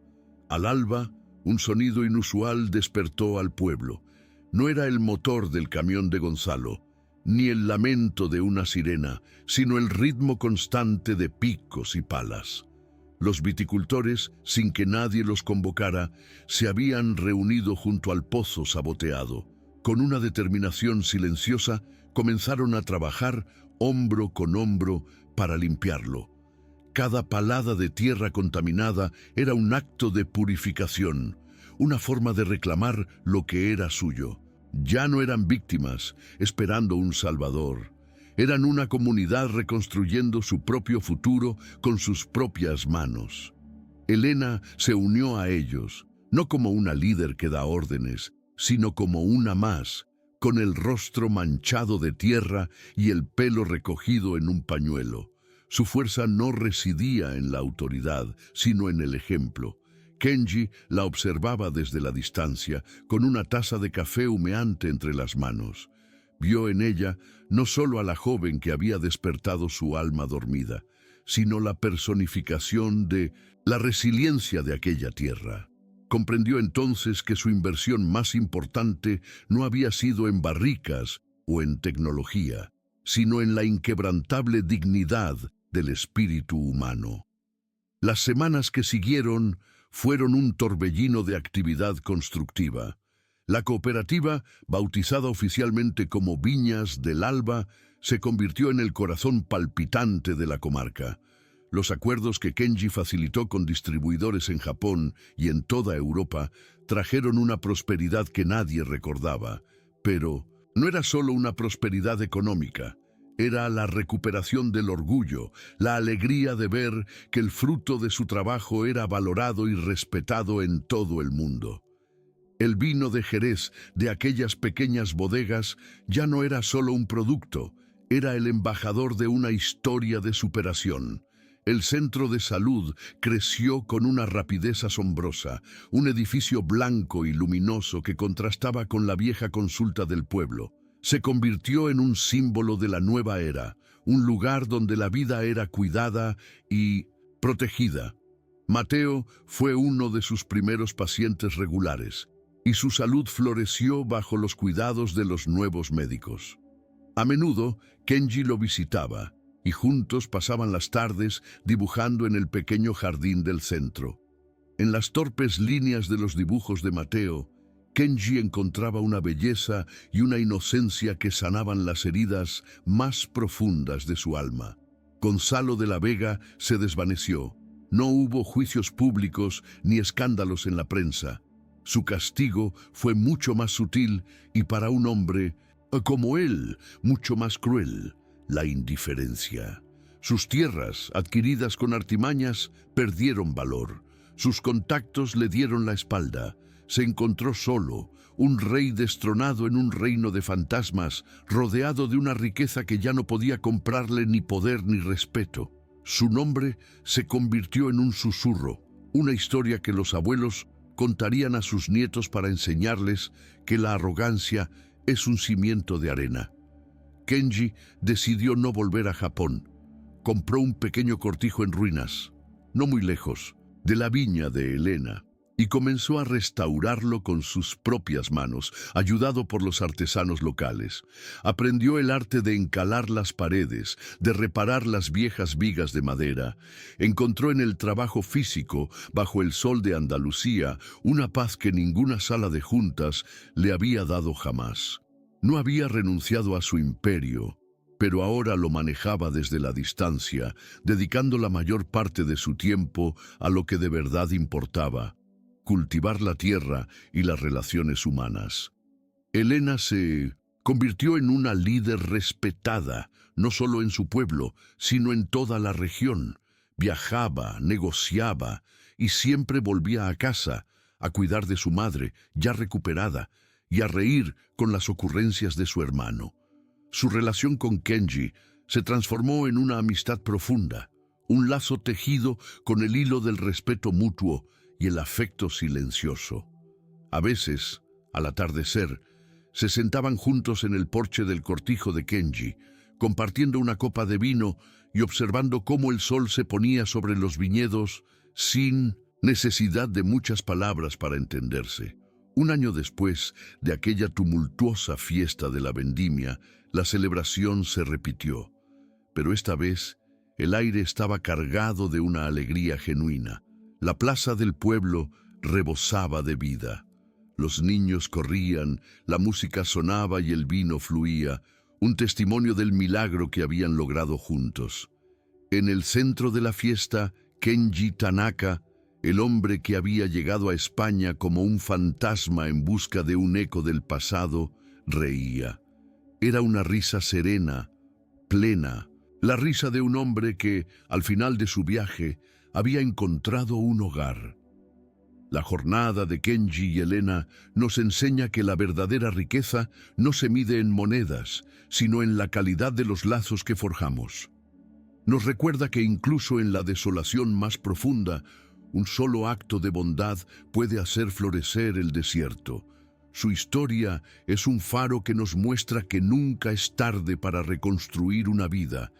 Al alba, un sonido inusual despertó al pueblo. No era el motor del camión de Gonzalo, ni el lamento de una sirena, sino el ritmo constante de picos y palas. Los viticultores, sin que nadie los convocara, se habían reunido junto al pozo saboteado. Con una determinación silenciosa, comenzaron a trabajar hombro con hombro para limpiarlo. Cada palada de tierra contaminada era un acto de purificación, una forma de reclamar lo que era suyo. Ya no eran víctimas, esperando un salvador. Eran una comunidad reconstruyendo su propio futuro con sus propias manos. Elena se unió a ellos, no como una líder que da órdenes, sino como una más, con el rostro manchado de tierra y el pelo recogido en un pañuelo. Su fuerza no residía en la autoridad, sino en el ejemplo. Kenji la observaba desde la distancia, con una taza de café humeante entre las manos. Vio en ella no solo a la joven que había despertado su alma dormida, sino la personificación de la resiliencia de aquella tierra. Comprendió entonces que su inversión más importante no había sido en barricas o en tecnología, sino en la inquebrantable dignidad del espíritu humano. Las semanas que siguieron fueron un torbellino de actividad constructiva. La cooperativa, bautizada oficialmente como Viñas del Alba, se convirtió en el corazón palpitante de la comarca. Los acuerdos que Kenji facilitó con distribuidores en Japón y en toda Europa trajeron una prosperidad que nadie recordaba. Pero no era solo una prosperidad económica. Era la recuperación del orgullo, la alegría de ver que el fruto de su trabajo era valorado y respetado en todo el mundo. El vino de Jerez de aquellas pequeñas bodegas ya no era solo un producto, era el embajador de una historia de superación. El centro de salud creció con una rapidez asombrosa, un edificio blanco y luminoso que contrastaba con la vieja consulta del pueblo. Se convirtió en un símbolo de la nueva era, un lugar donde la vida era cuidada y protegida. Mateo fue uno de sus primeros pacientes regulares, y su salud floreció bajo los cuidados de los nuevos médicos. A menudo, Kenji lo visitaba, y juntos pasaban las tardes dibujando en el pequeño jardín del centro. En las torpes líneas de los dibujos de Mateo, Kenji encontraba una belleza y una inocencia que sanaban las heridas más profundas de su alma. Gonzalo de la Vega se desvaneció. No hubo juicios públicos ni escándalos en la prensa. Su castigo fue mucho más sutil y para un hombre, como él, mucho más cruel: la indiferencia. Sus tierras, adquiridas con artimañas, perdieron valor. Sus contactos le dieron la espalda. Se encontró solo, un rey destronado en un reino de fantasmas, rodeado de una riqueza que ya no podía comprarle ni poder ni respeto. Su nombre se convirtió en un susurro, una historia que los abuelos contarían a sus nietos para enseñarles que la arrogancia es un cimiento de arena. Kenji decidió no volver a Japón. Compró un pequeño cortijo en ruinas, no muy lejos, de la viña de Elena, y comenzó a restaurarlo con sus propias manos, ayudado por los artesanos locales. Aprendió el arte de encalar las paredes, de reparar las viejas vigas de madera. Encontró en el trabajo físico, bajo el sol de Andalucía, una paz que ninguna sala de juntas le había dado jamás. No había renunciado a su imperio, pero ahora lo manejaba desde la distancia, dedicando la mayor parte de su tiempo a lo que de verdad importaba: cultivar la tierra y las relaciones humanas. Elena se convirtió en una líder respetada, no solo en su pueblo, sino en toda la región. Viajaba, negociaba y siempre volvía a casa, a cuidar de su madre, ya recuperada, y a reír con las ocurrencias de su hermano. Su relación con Kenji se transformó en una amistad profunda, un lazo tejido con el hilo del respeto mutuo y el afecto silencioso. A veces, al atardecer, se sentaban juntos en el porche del cortijo de Kenji, compartiendo una copa de vino y observando cómo el sol se ponía sobre los viñedos sin necesidad de muchas palabras para entenderse. Un año después de aquella tumultuosa fiesta de la vendimia, la celebración se repitió, pero esta vez el aire estaba cargado de una alegría genuina. La plaza del pueblo rebosaba de vida. Los niños corrían, la música sonaba y el vino fluía, un testimonio del milagro que habían logrado juntos. En el centro de la fiesta, Kenji Tanaka, el hombre que había llegado a España como un fantasma en busca de un eco del pasado, reía. Era una risa serena, plena, la risa de un hombre que, al final de su viaje, había encontrado un hogar. La jornada de Kenji y Elena nos enseña que la verdadera riqueza no se mide en monedas, sino en la calidad de los lazos que forjamos. Nos recuerda que incluso en la desolación más profunda, un solo acto de bondad puede hacer florecer el desierto. Su historia es un faro que nos muestra que nunca es tarde para reconstruir una vida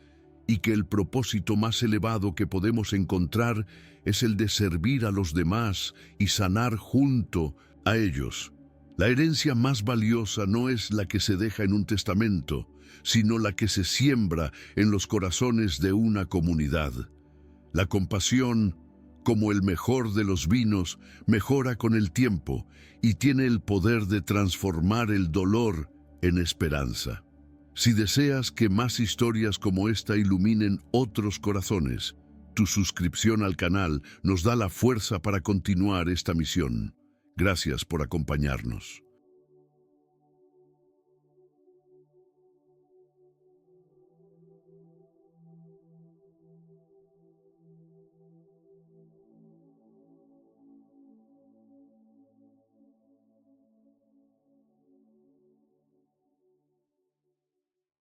y que el propósito más elevado que podemos encontrar es el de servir a los demás y sanar junto a ellos. La herencia más valiosa no es la que se deja en un testamento, sino la que se siembra en los corazones de una comunidad. La compasión, como el mejor de los vinos, mejora con el tiempo y tiene el poder de transformar el dolor en esperanza. Si deseas que más historias como esta iluminen otros corazones, tu suscripción al canal nos da la fuerza para continuar esta misión. Gracias por acompañarnos.